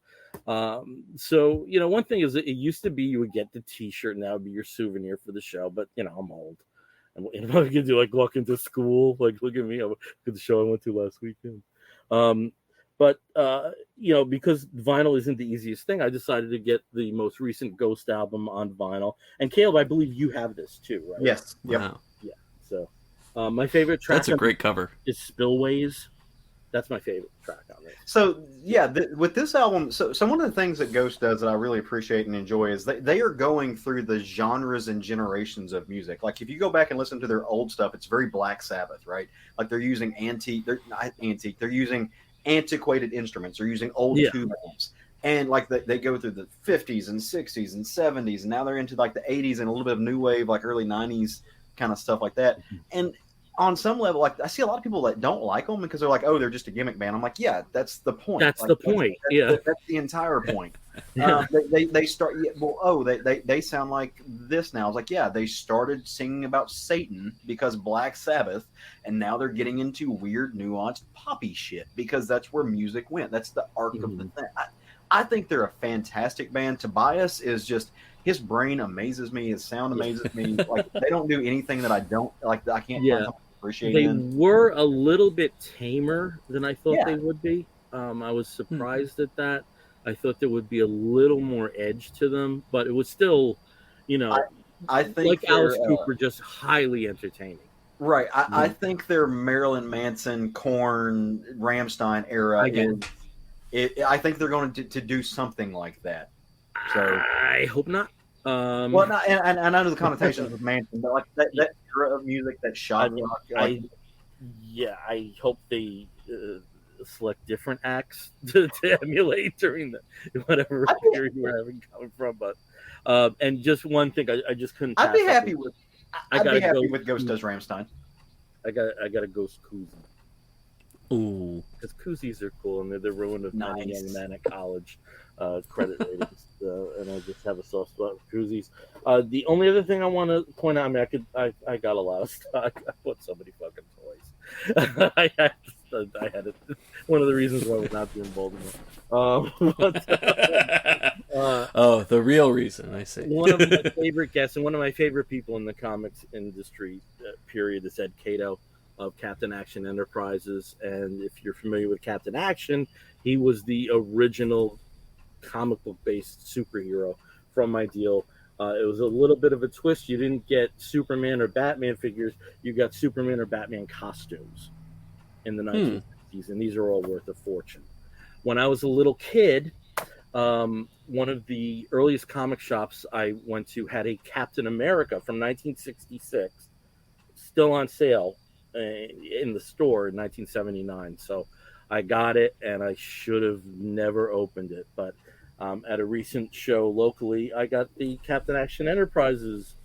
So one thing is that it used to be you would get the T-shirt and that would be your souvenir for the show. But I'm old, and if I could do like walk into school, like look at me, look at the show I went to last weekend. But because vinyl isn't the easiest thing, I decided to get the most recent Ghost album on vinyl. And Caleb, I believe you have this too, right? Yes. Yep. Wow. Yeah. So my favorite track. That's a great cover. Is Spillways. That's my favorite track on this. So yeah, with this album, so one of the things that Ghost does that I really appreciate and enjoy is they are going through the genres and generations of music. Like if you go back and listen to their old stuff, it's very Black Sabbath, right? Like they're using they're using antiquated instruments. They're using old tube amps. And like they go through the 50s and 60s and 70s, and now they're into like the 80s and a little bit of new wave, like early 90s kind of stuff like that. And on some level, like I see a lot of people that don't like them because they're like, "Oh, they're just a gimmick band." I'm like, "Yeah, that's the point. That's like, the point. That's the entire point." They start. They sound like this now. I was like, "Yeah, they started singing about Satan because Black Sabbath, and now they're getting into weird, nuanced, poppy shit because that's where music went. That's the arc of the thing." I think they're a fantastic band. Tobias is just. His brain amazes me. His sound amazes me. Like they don't do anything that I don't like. I can't appreciate. They were a little bit tamer than I thought they would be. I was surprised at that. I thought there would be a little more edge to them, but it was still, I think like Alice Cooper, just highly entertaining. Right. I think their Marilyn Manson, Korn, Rammstein era I think they're going to do something like that. So I hope not. Well, no, and I know the connotations with Manson, but like that era of music, that shot rock. I hope they select different acts to emulate during whatever period we're having coming from. But and just one thing, I just couldn't. I'd be happy with Ghost does Rammstein. I got a Ghost koozie. Ooh. Because koozies are cool, and they're the ruin of many young men at college credit ratings. And I just have a soft spot for koozies. The only other thing I want to point out, I mean, I got a lot of stuff. I bought so many fucking toys. I had it. One of the reasons why we're not doing Baltimore. The real reason, I see. One of my favorite guests and one of my favorite people in the comics industry, period, is Ed Cato of Captain Action Enterprises. And if you're familiar with Captain Action, he was the original comic book based superhero from my deal. It was a little bit of a twist. You didn't get Superman or Batman figures, you got Superman or Batman costumes in the 1960s, and these are all worth a fortune. When I was a little kid, one of the earliest comic shops I went to had a Captain America from 1966 still on sale in the store in 1979. So I got it, and I should have never opened it. But at a recent show locally, I got the Captain Action Enterprises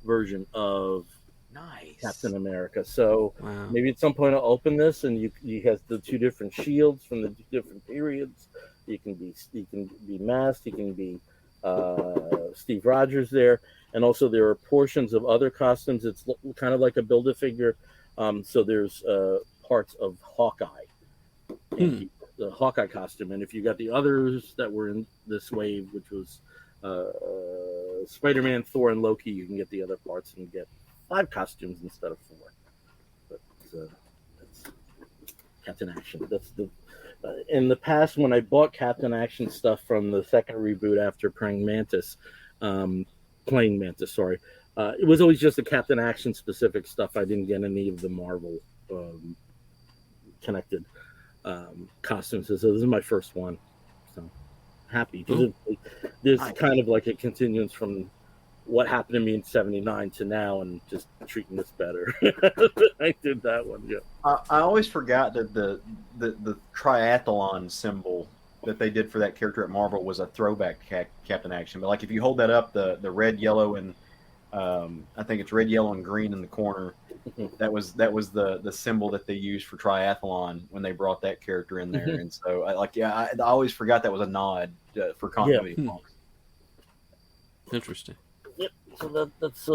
version of Captain America. So maybe at some point I'll open this, and you have the two different shields from the different periods. You can be masked. You can be Steve Rogers there, and also there are portions of other costumes. It's kind of like a Build-A-Figure. So there's parts of Hawkeye, the Hawkeye costume, and if you got the others that were in this wave, which was Spider-Man, Thor, and Loki, you can get the other parts and get 5 costumes instead of 4. But that's Captain Action. That's the in the past when I bought Captain Action stuff from the second reboot after Praying Mantis, sorry. It was always just the Captain Action specific stuff. I didn't get any of the Marvel connected costumes. So this is my first one. So happy. There's kind of like a continuance from what happened to me in '79 to now, and just treating this better. I did that one. Yeah. I always forgot that the triathlon symbol that they did for that character at Marvel was a throwback Captain Action. But like if you hold that up, the red, yellow, and I think it's red, yellow, and green in the corner. That was the symbol that they used for triathlon when they brought that character in there. And so I always forgot that was a nod for continuity. Yeah. Interesting. Yep. So that's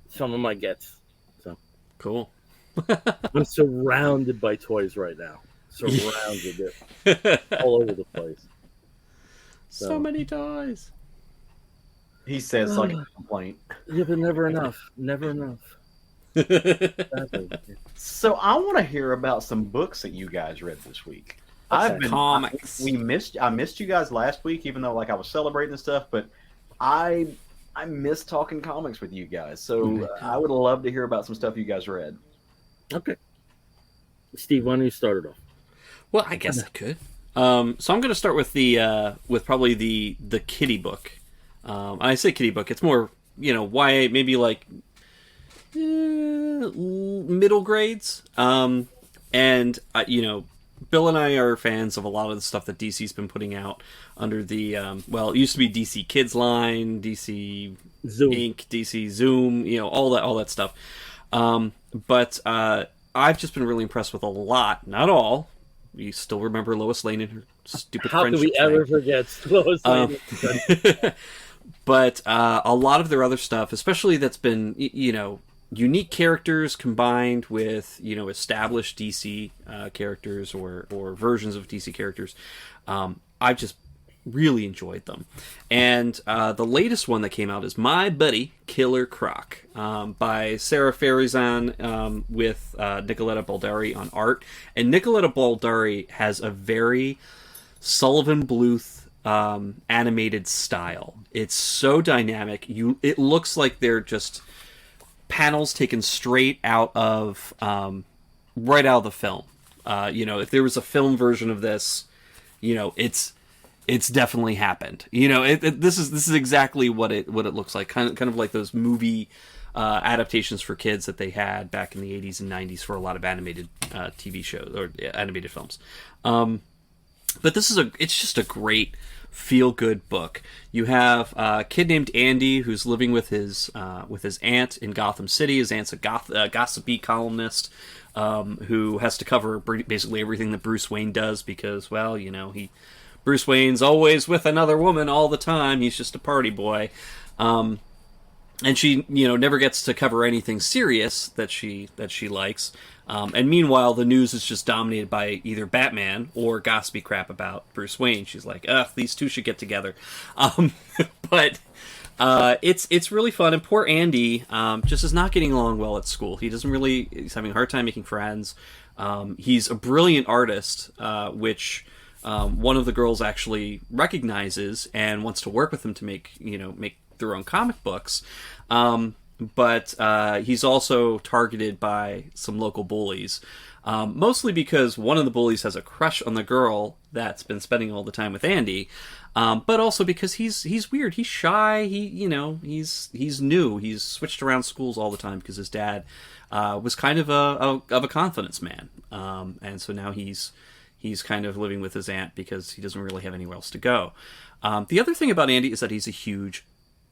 some of my gets. So cool. I'm surrounded by toys right now. Surrounded it all over the place. So many toys. He says like a complaint. Yeah, but never enough. Never enough. So I want to hear about some books that you guys read this week. Comics. I missed you guys last week, even though like I was celebrating and stuff. But I miss talking comics with you guys. So I would love to hear about some stuff you guys read. Okay, Steve, why don't you start it off? Well, I guess I could. So I'm going to start with probably the kiddie book. And I say kiddie book. It's more YA, maybe like middle grades. And Bill and I are fans of a lot of the stuff that DC's been putting out under the it used to be DC Kids line, DC Zoom. Inc., DC Zoom, all that stuff. But I've just been really impressed with a lot, not all. You still remember Lois Lane and her stupid How friendship could we ever forget Lois Lane? But a lot of their other stuff, especially that's been, unique characters combined with, established DC characters or versions of DC characters, I've just really enjoyed them. And the latest one that came out is My Buddy Killer Croc by Sarah Farizan with Nicoletta Baldari on art. And Nicoletta Baldari has a very Sullivan Bluth animated style. It's so dynamic. It looks like they're just panels taken straight out of right out of the film. If there was a film version of this, it's definitely happened. This is exactly what it looks like. Kind of like those movie adaptations for kids that they had back in the 80s and 90s for a lot of animated TV shows or animated films. But it's just a great feel-good book. You have a kid named Andy who's living with his aunt in Gotham City. His aunt's a gossipy columnist. who has to cover basically everything that Bruce Wayne does because, well, Bruce Wayne's always with another woman all the time. He's just a party boy. And she, never gets to cover anything serious that she likes. And meanwhile, the news is just dominated by either Batman or gossipy crap about Bruce Wayne. She's like, ugh, these two should get together. But it's really fun. And poor Andy just is not getting along well at school. He's having a hard time making friends. He's a brilliant artist, which one of the girls actually recognizes and wants to work with him to make their own comic books. But he's also targeted by some local bullies, mostly because one of the bullies has a crush on the girl that's been spending all the time with Andy, but also because he's weird, he's shy, he's new, he's switched around schools all the time because his dad was kind of a confidence man, and so now he's kind of living with his aunt because he doesn't really have anywhere else to go. The other thing about Andy is that he's a huge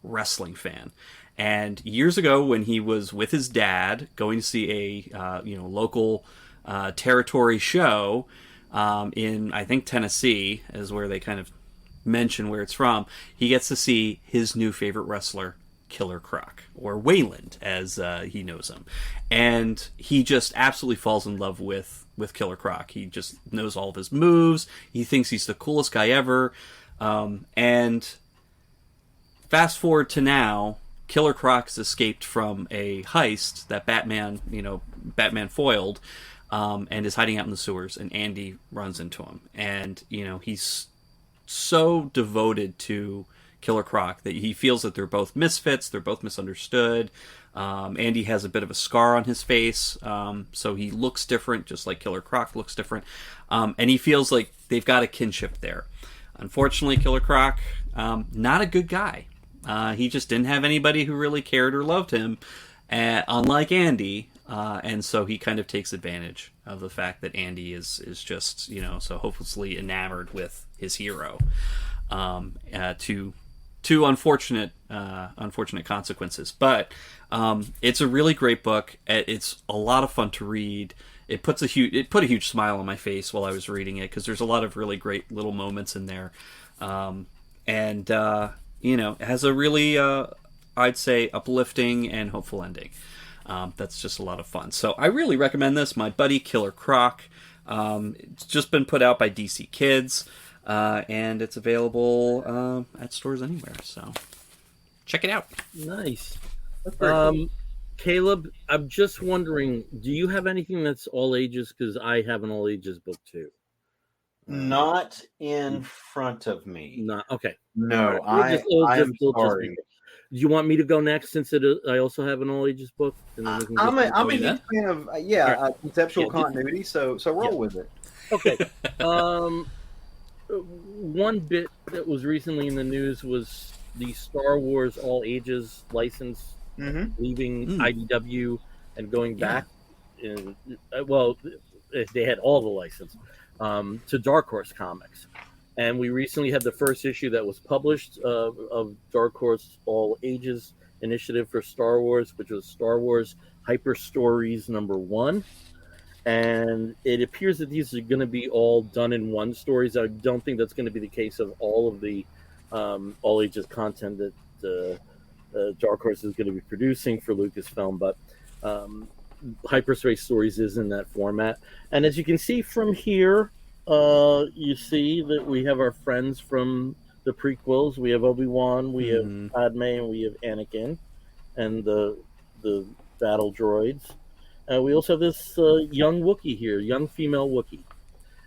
wrestling fan. And years ago, when he was with his dad going to see a local territory show in, I think, Tennessee is where they kind of mention where it's from, he gets to see his new favorite wrestler, Killer Croc, or Wayland as he knows him. And he just absolutely falls in love with Killer Croc. He just knows all of his moves. He thinks he's the coolest guy ever. And fast forward to now, Killer Croc has escaped from a heist that Batman foiled, and is hiding out in the sewers, and Andy runs into him. And, he's so devoted to Killer Croc that he feels that they're both misfits, they're both misunderstood. Andy has a bit of a scar on his face, so he looks different, just like Killer Croc looks different. And he feels like they've got a kinship there. Unfortunately, Killer Croc, not a good guy. He just didn't have anybody who really cared or loved him, unlike Andy, and so he kind of takes advantage of the fact that Andy is just, so hopelessly enamored with his hero, to unfortunate consequences. But it's a really great book. It's a lot of fun to read. It put a huge smile on my face while I was reading it because there's a lot of really great little moments in there, and it has a really, I'd say, uplifting and hopeful ending. That's just a lot of fun. So I really recommend this, my Buddy Killer Croc. It's just been put out by DC Kids, and it's available at stores anywhere. So check it out. Nice. Caleb, I'm just wondering, do you have anything that's all ages? Because I have an all ages book too. Not in front of me. Not okay. No, I'm sorry. Do you want me to go next since I also have an all ages book? And then I'm a huge fan of conceptual continuity. So roll with it. Okay. One bit that was recently in the news was the Star Wars all ages license leaving IDW and going back. They had all the license. To Dark Horse Comics. And we recently had the first issue that was published of Dark Horse All Ages Initiative for Star Wars, which was Star Wars Hyper Stories #1. And it appears that these are going to be all done in one stories. I don't think that's going to be the case of all of the all ages content that Dark Horse is going to be producing for Lucasfilm, but Hyperspace Stories is in that format. And as you can see from here, you see that we have our friends from the prequels. We have Obi-Wan, we have Padme, and we have Anakin, and the battle droids. We also have this young Wookiee here, young female Wookiee.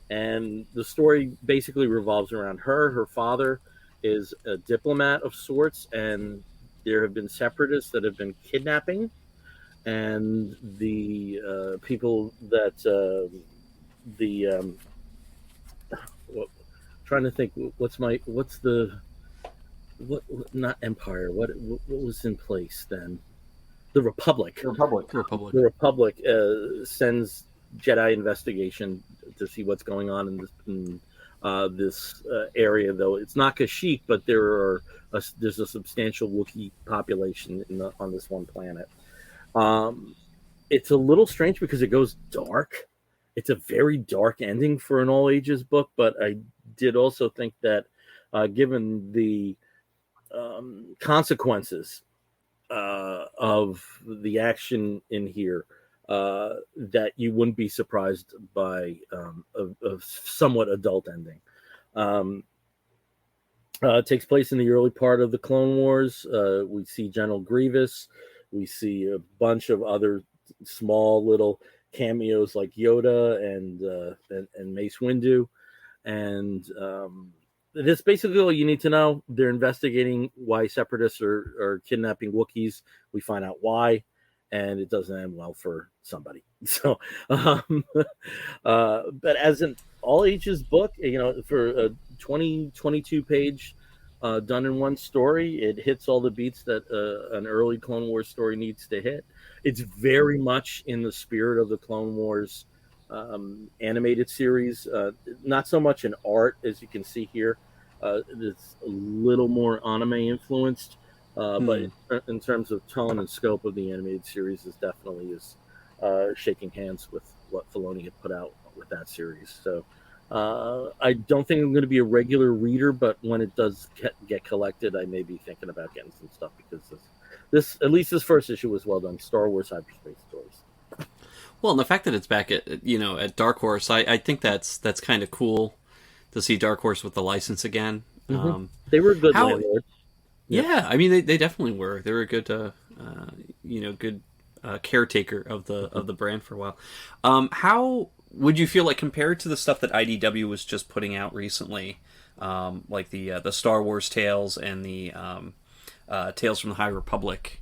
And the story basically revolves around her. Her father is a diplomat of sorts, and there have been separatists that have been kidnapping. And the people that trying to think not Empire, what was in place then? The Republic sends Jedi investigation to see what's going on in this area, though it's not Kashyyyk, but there's a substantial Wookiee population on this one planet. it's a little strange because it goes dark. It's a very dark ending for an all ages book, but I did also think that given the consequences of the action in here, that you wouldn't be surprised by a somewhat adult ending. It takes place in the early part of the Clone Wars. We see General Grievous. We see a bunch of other small little cameos like Yoda and Mace Windu. And that's basically all you need to know. They're investigating why Separatists are kidnapping Wookiees. We find out why, and it doesn't end well for somebody. So, but as an all ages book, for a 22 page done in one story, it hits all the beats that an early Clone Wars story needs to hit. It's very much in the spirit of the Clone Wars animated series, not so much in art as you can see here. It's a little more anime influenced, but in terms of tone and scope of the animated series, is definitely shaking hands with what Filoni had put out with that series. So I don't think I'm going to be a regular reader, but when it does get collected, I may be thinking about getting some stuff, because this at least this first issue was well done. Star Wars Hyperspace Stories. Well, and the fact that it's back at Dark Horse, I think that's kind of cool to see Dark Horse with the license again. Mm-hmm. They were a good landlord. Yeah, I mean they definitely were. They were a good good caretaker of the brand for a while. How would you feel like, compared to the stuff that IDW was just putting out recently, like the Star Wars Tales and the Tales from the High Republic?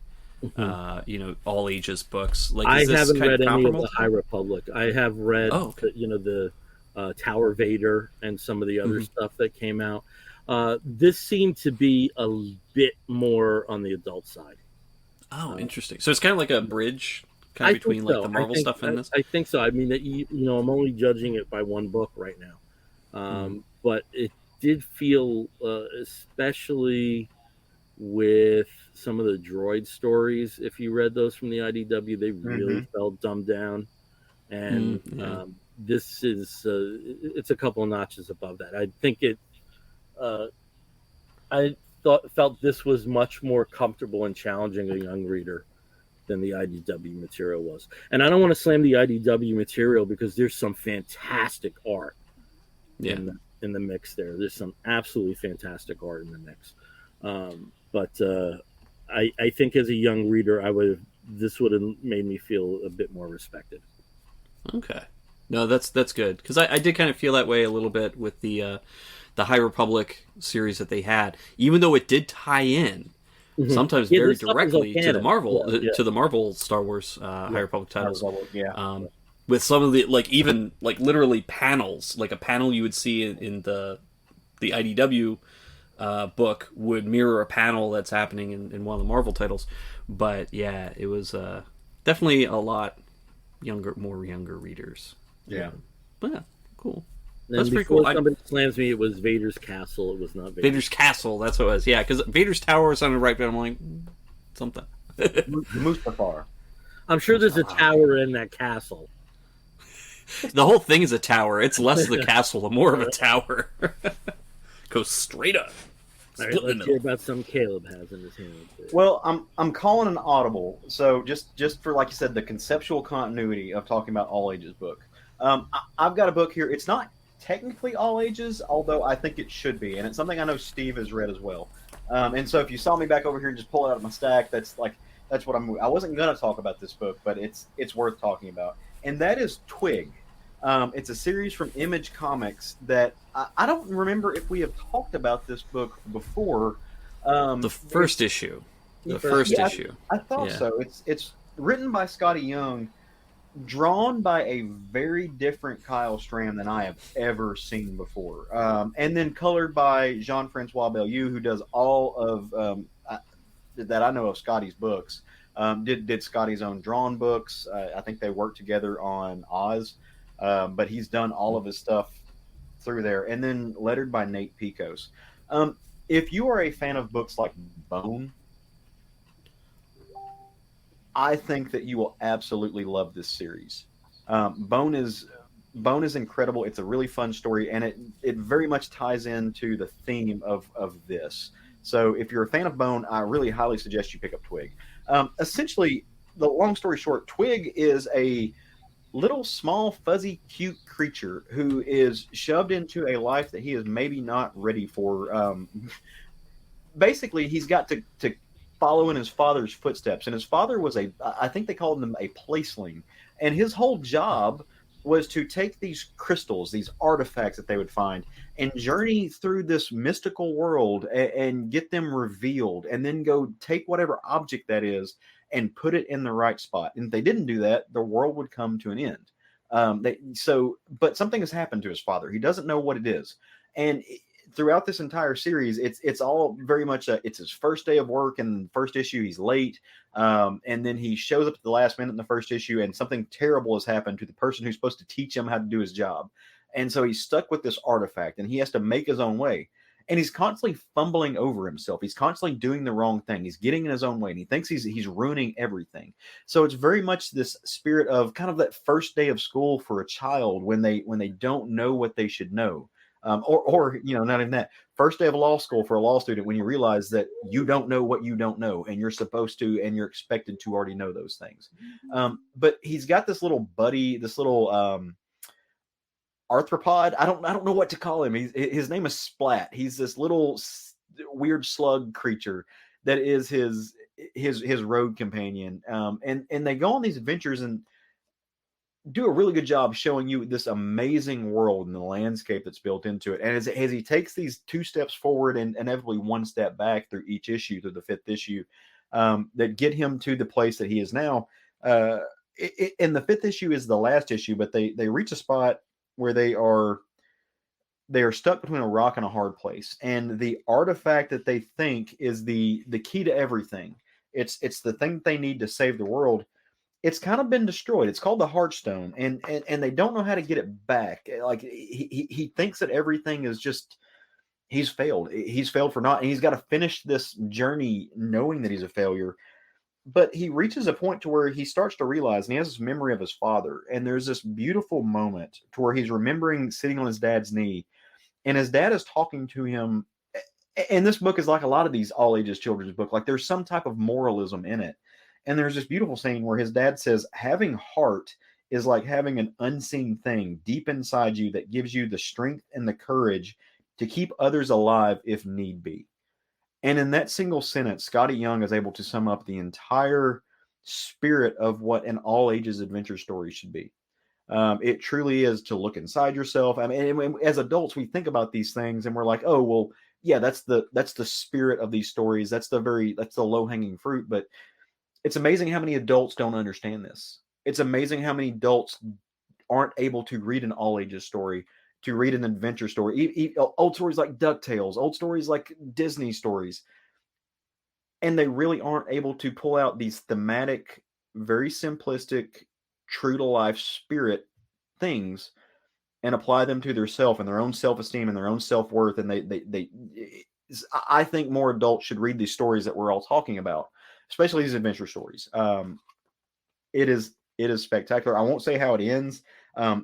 All ages books. Like, I haven't read any of the High Republic. I have read, the Tower Vader and some of the other stuff that came out. This seemed to be a bit more on the adult side. Oh, interesting. So it's kind of like a bridge, kind of between like the Marvel stuff and this. I think so. I mean, I'm only judging it by one book right now, but it did feel, especially with some of the droid stories, if you read those from the IDW, they really felt dumbed down, and this is it's a couple of notches above that. I think I felt this was much more comfortable and challenging a young reader than the IDW material was. And I don't want to slam the IDW material, because there's some fantastic art in the mix there. There's some absolutely fantastic art in the mix. But I think as a young reader, this would have made me feel a bit more respected. Okay. No, that's good, because I did kind of feel that way a little bit with the High Republic series that they had, even though it did tie in sometimes very directly to the Marvel to the Marvel Star Wars High Republic titles. With some of the even literally panels, like a panel you would see in the IDW book would mirror a panel that's happening in one of the Marvel titles. But yeah, it was definitely a lot more younger readers. Yeah. But yeah, cool. That's pretty cool. Somebody slams me, it was Vader's Castle. It was not Vader's Castle. That's what it was. Yeah, because Vader's Tower sounded right, but I'm like, something. Mustafar. I'm sure there's a tower in that castle. The whole thing is a tower. It's less the castle, the more of a tower. Goes straight up. All right, let's hear about some Caleb has in his hand. Well, I'm calling an audible. So just for, like you said, the conceptual continuity of talking about all ages book. I've got a book here. It's not technically all ages, although I think it should be, and it's something I know Steve has read as well. And so if you saw me back over here and just pull it out of my stack, that's what I wasn't going to talk about this book, but it's worth talking about, and that is Twig. It's a series from Image Comics that I don't remember if we have talked about this book before. The first issue. I thought so. It's written by Scotty Young, drawn by a very different Kyle Stram than I have ever seen before, and then colored by Jean-Francois Bellieu, who does all of that I know of Scotty's books. Did Scotty's own drawn books. I think they worked together on Oz, but he's done all of his stuff through there, and then lettered by Nate Picos. If you are a fan of books like Bone, I think that you will absolutely love this series. Bone is incredible. It's a really fun story, and it very much ties into the theme of this. So if you're a fan of Bone, I really highly suggest you pick up Twig. Essentially, the long story short, Twig is a little small fuzzy cute creature who is shoved into a life that he is maybe not ready for. Basically, he's got to follow in his father's footsteps, and his father was I think they called him a placeling, and his whole job was to take these crystals, these artifacts that they would find, and journey through this mystical world and get them revealed, and then go take whatever object that is and put it in the right spot. And if they didn't do that, the world would come to an end. But something has happened to his father. He doesn't know what it is, and throughout this entire series, it's all very much it's his first day of work. In the first issue, he's late, and then he shows up at the last minute in the first issue, and something terrible has happened to the person who's supposed to teach him how to do his job. And so he's stuck with this artifact, and he has to make his own way. And he's constantly fumbling over himself. He's constantly doing the wrong thing. He's getting in his own way, and he thinks he's ruining everything. So it's very much this spirit of kind of that first day of school for a child when they don't know what they should know. Or not even that. First day of law school for a law student, when you realize that you don't know what you don't know, and you're supposed to, and you're expected to already know those things. But he's got this little buddy, this little arthropod. I don't know what to call him. His name is Splat. He's this little weird slug creature that is his road companion. And they go on these adventures and do a really good job showing you this amazing world and the landscape that's built into it. And as he takes these 2 steps forward and inevitably 1 step back through each issue, through the 5th issue, that get him to the place that he is now. And the 5th issue is the last issue, but they reach a spot where they are stuck between a rock and a hard place. And the artifact that they think is the key to everything. It's the thing that they need to save the world. It's kind of been destroyed. It's called the Heartstone, and they don't know how to get it back. Like he thinks that everything is just he's failed. He's failed for not, and he's got to finish this journey knowing that he's a failure. But he reaches a point to where he starts to realize, and he has this memory of his father, and there's this beautiful moment to where he's remembering sitting on his dad's knee, and his dad is talking to him. And this book is like a lot of these all ages children's book. Like there's some type of moralism in it. And there's this beautiful scene where his dad says, having heart is like having an unseen thing deep inside you that gives you the strength and the courage to keep others alive if need be. And in that single sentence, Scotty Young is able to sum up the entire spirit of what an all ages adventure story should be. It truly is to look inside yourself. I mean, as adults, we think about these things and we're like, oh, well, yeah, that's the spirit of these stories. That's the low hanging fruit. But it's amazing how many adults don't understand this. It's amazing how many adults aren't able to read an all ages story, to read an adventure story, old stories like DuckTales, old stories like Disney stories. And they really aren't able to pull out these thematic, very simplistic, true to life spirit things and apply them to their self and their own self-esteem and their own self-worth. And I think more adults should read these stories that we're all talking about, especially these adventure stories. It is spectacular. I won't say how it ends.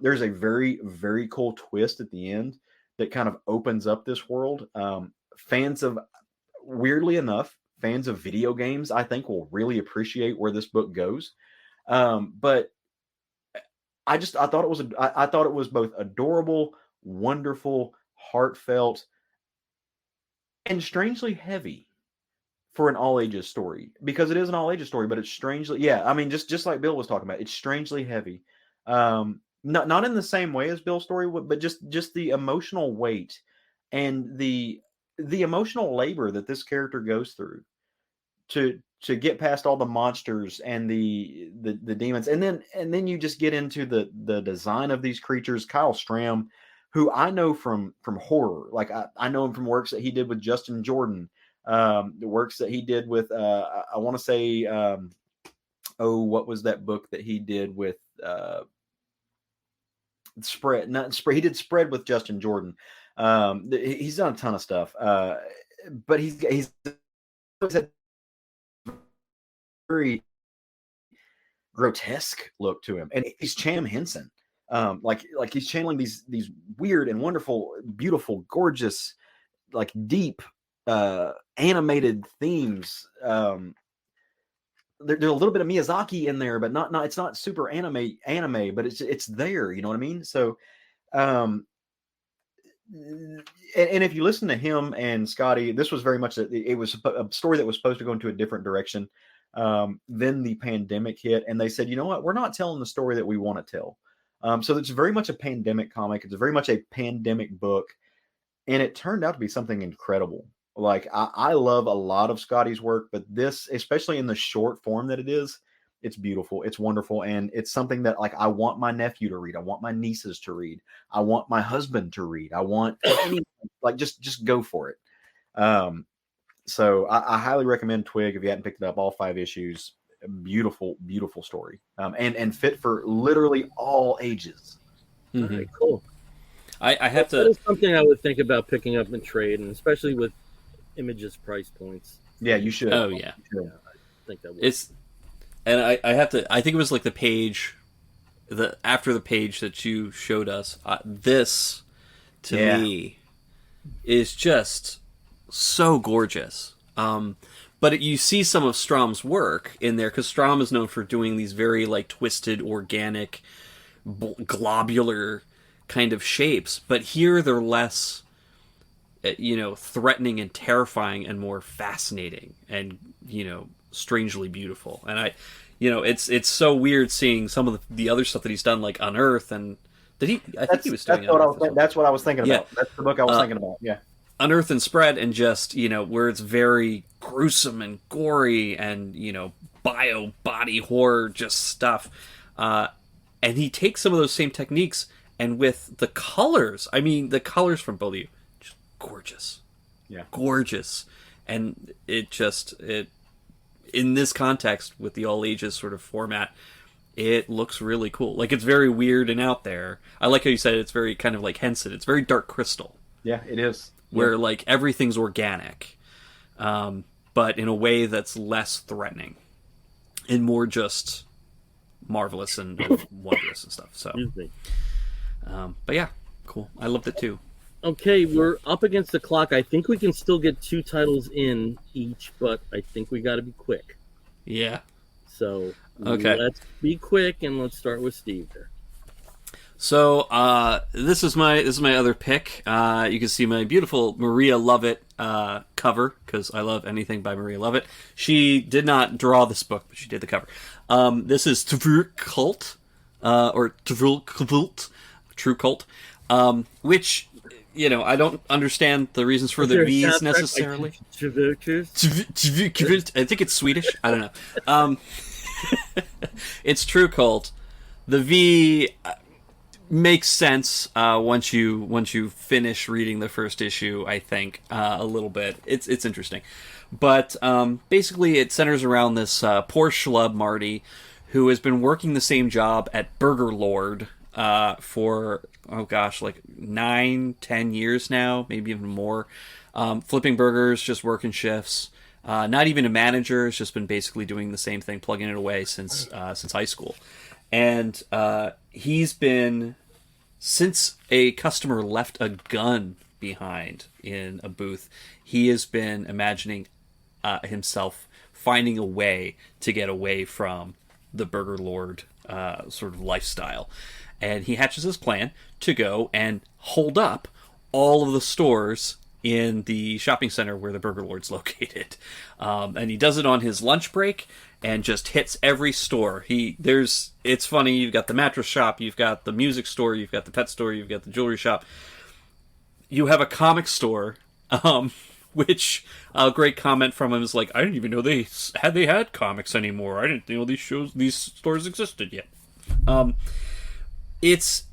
There's a very, very cool twist at the end that kind of opens up this world. Weirdly enough, fans of video games, I think, will really appreciate where this book goes. But I thought it was both adorable, wonderful, heartfelt, and strangely heavy for an all ages story, because it is an all ages story, but it's strangely, I mean, just like Bill was talking about, it's strangely heavy. Not in the same way as Bill's story, but just the emotional weight and the emotional labor that this character goes through to get past all the monsters and the demons. And then you just get into the design of these creatures. Kyle Stram, who I know from horror, like I know him from works that he did with Justin Jordan, the works that he did with I want to say what was that book that he did with he did Spread with Justin Jordan. He's done a ton of stuff, but he's had very grotesque look to him, and he's Cham Henson. Like he's channeling these weird and wonderful, beautiful, gorgeous, like deep animated themes. There's a little bit of Miyazaki in there, but not it's not super anime, but it's there. You know what I mean? So, and if you listen to him and Scotty, this was very much it was a story that was supposed to go into a different direction. Then the pandemic hit, and they said, you know what, we're not telling the story that we want to tell. So it's very much a pandemic comic. It's very much a pandemic book, and it turned out to be something incredible. Like I love a lot of Scotty's work, but this, especially in the short form that it is, it's beautiful, it's wonderful, and it's something that like I want my nephew to read, I want my nieces to read, I want my husband to read, I want like just go for it. So I highly recommend Twig if you hadn't picked it up. All 5 issues, beautiful story, and fit for literally all ages. All right, cool. I have to. That is something I would think about picking up in trade, and especially with Image's price points. Yeah, you should. Oh yeah, I think that would. It's, and I have to. I think it was like the page, after the page that you showed us. This, to me, is just so gorgeous. But you see some of Strom's work in there, because Strom is known for doing these very like twisted, organic, globular kind of shapes. But here they're less, threatening and terrifying, and more fascinating and, strangely beautiful. And it's so weird seeing some of the other stuff that he's done, like Unearth, and I think he was doing that's what I was thinking about. That's the book I was thinking about. Yeah. Unearth and Spread, and just, where it's very gruesome and gory and, bio body horror just stuff. And he takes some of those same techniques, and with the colors, the colors from both of you, just gorgeous. Yeah. Gorgeous. And it in this context, with the all ages sort of format, it looks really cool. Like, it's very weird and out there. I like how you said it's very kind of like Henson. It's very Dark Crystal. Yeah, it is. Where, like, everything's organic, but in a way that's less threatening and more just marvelous and wondrous and stuff. So, but yeah, cool. I loved it too. Okay, we're up against the clock. I think we can still get 2 titles in each, but I think we got to be quick. Yeah. So okay, let's be quick, and let's start with Steve here. So this is my other pick. You can see my beautiful Maria Lovett cover, because I love anything by Maria Lovett. She did not draw this book, but she did the cover. This is Tvr Cult, or Tvr Kult, True Cult, which, I don't understand the reasons for the V's necessarily. I think it's Swedish. I don't know. It's True Cult. The V makes sense once you finish reading the first issue. I think a little bit. It's interesting, but basically it centers around this poor schlub Marty, who has been working the same job at Burger Lord for like 9-10 years now, maybe even more. Flipping burgers, just working shifts. Not even a manager. Has just been basically doing the same thing, plugging it away since high school. And he's been, since a customer left a gun behind in a booth, he has been imagining himself finding a way to get away from the Burger Lord sort of lifestyle. And he hatches his plan to go and hold up all of the stores in the shopping center where the Burger Lord's located. And he does it on his lunch break and just hits every store. It's funny, you've got the mattress shop, you've got the music store, you've got the pet store, you've got the jewelry shop. You have a comic store, which a great comment from him is like, I didn't even know they had comics anymore. I didn't know these stores existed yet. It's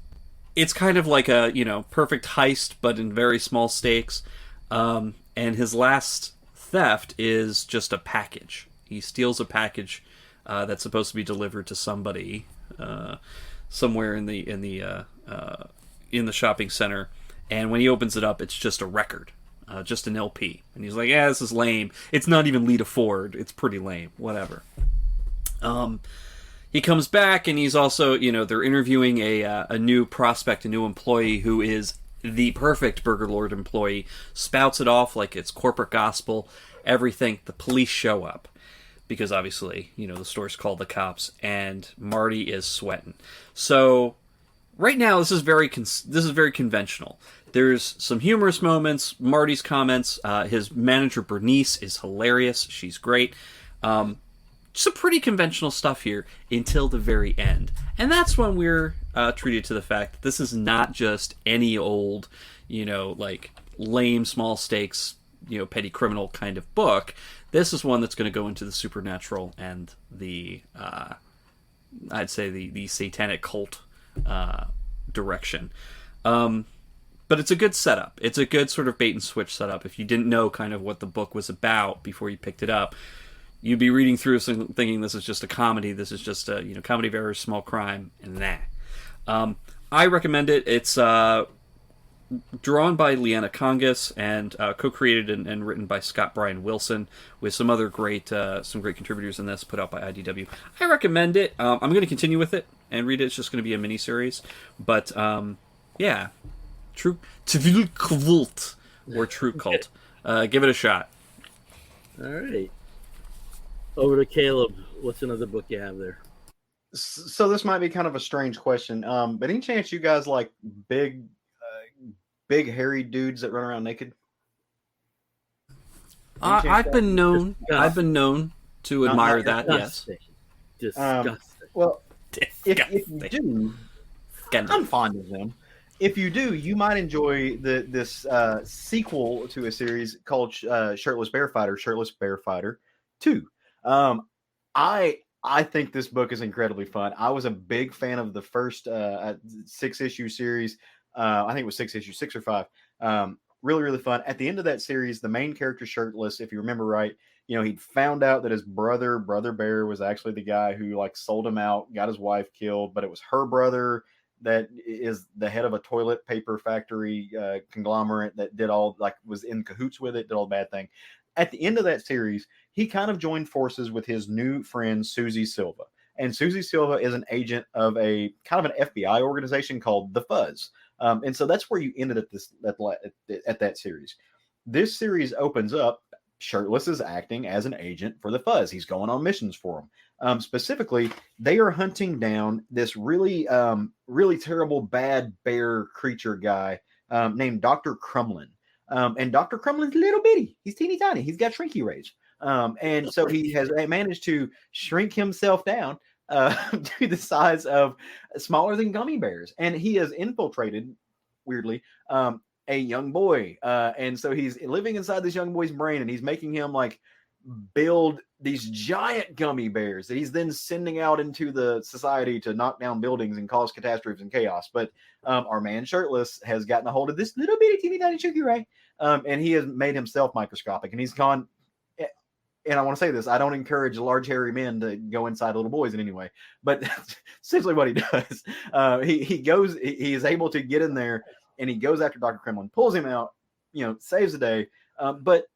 kind of like a, perfect heist, but in very small stakes. And his last theft is just a package. He steals a package that's supposed to be delivered to somebody somewhere in the shopping center. And when he opens it up, it's just a record, just an LP. And he's like, "Yeah, this is lame. It's not even Lita Ford. It's pretty lame. Whatever." he comes back, and he's also, they're interviewing a new prospect, a new employee who is the perfect Burger Lord employee, spouts it off like it's corporate gospel, everything. The police show up because obviously, the store's called the cops, and Marty is sweating. So right now, this is very conventional. There's some humorous moments. Marty's comments. His manager Bernice is hilarious. She's great. Some pretty conventional stuff here until the very end. And that's when we're treated to the fact that this is not just any old, like lame, small stakes, petty criminal kind of book. This is one that's going to go into the supernatural and the, I'd say the satanic cult direction. But it's a good setup. It's a good sort of bait and switch setup. If you didn't know kind of what the book was about before you picked it up, you'd be reading through thinking this is just a comedy. This is just a comedy of errors, small crime, and that. I recommend it. It's drawn by Leanna Congas and co-created and written by Scott Bryan Wilson with some other great contributors in this, put out by IDW. I recommend it. I'm going to continue with it and read it. It's just going to be a mini-series. But, yeah. True Cult or True Cult. Give it a shot. All right. Over to Caleb. What's another book you have there? So this might be kind of a strange question, but any chance you guys like big hairy dudes that run around naked? I've been known to admire that. Yes. Disgusting. Well, if you do, I'm fond of them. If you do, you might enjoy this sequel to a series called Shirtless Bear Fighter, Shirtless Bear Fighter 2. I think this book is incredibly fun. I was a big fan of the first 6-issue series. I think it was 6 issues, 6 or 5. Really, really fun. At the end of that series, the main character, Shirtless, if you remember right, he'd found out that his brother Bear, was actually the guy who sold him out, got his wife killed, but it was her brother that is the head of a toilet paper factory conglomerate that did all, was in cahoots with it, did all the bad thing. At the end of that series, he kind of joined forces with his new friend, Susie Silva. And Susie Silva is an agent of a kind of an FBI organization called The Fuzz. And so that's where you ended at that series. This series opens up. Shirtless is acting as an agent for The Fuzz. He's going on missions for them. Specifically, they are hunting down this really terrible bad bear creature guy named Dr. Crumlin. And Dr. Crumlin's little bitty. He's teeny tiny. He's got shrinky rays. And so he has managed to shrink himself down to the size of smaller than gummy bears. And he has infiltrated, weirdly, a young boy. And so he's living inside this young boy's brain, and he's making him build these giant gummy bears that he's then sending out into the society to knock down buildings and cause catastrophes and chaos. But our man Shirtless has gotten a hold of this little bitty teeny tiny shrinky ray, and he has made himself microscopic, and he's gone. And I want to say this, I don't encourage large hairy men to go inside little boys in any way, but essentially what he does, he is able to get in there, and he goes after Dr. Kremlin, pulls him out, saves the day. But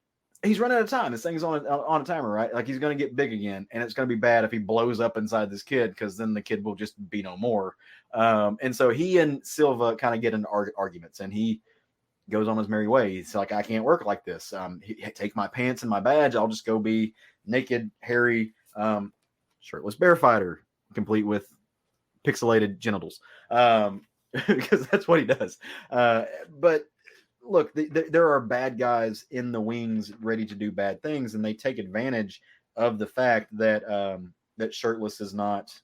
he's running out of time. This thing's on a timer, right? He's going to get big again, and it's going to be bad if he blows up inside this kid, because then the kid will just be no more. And so he and Silva kind of get into arguments, and he goes on his merry way. He's like, I can't work like this. Take my pants and my badge. I'll just go be naked, hairy, shirtless bear fighter, complete with pixelated genitals, because that's what he does. But look, there are bad guys in the wings ready to do bad things, and they take advantage of the fact that that Shirtless is not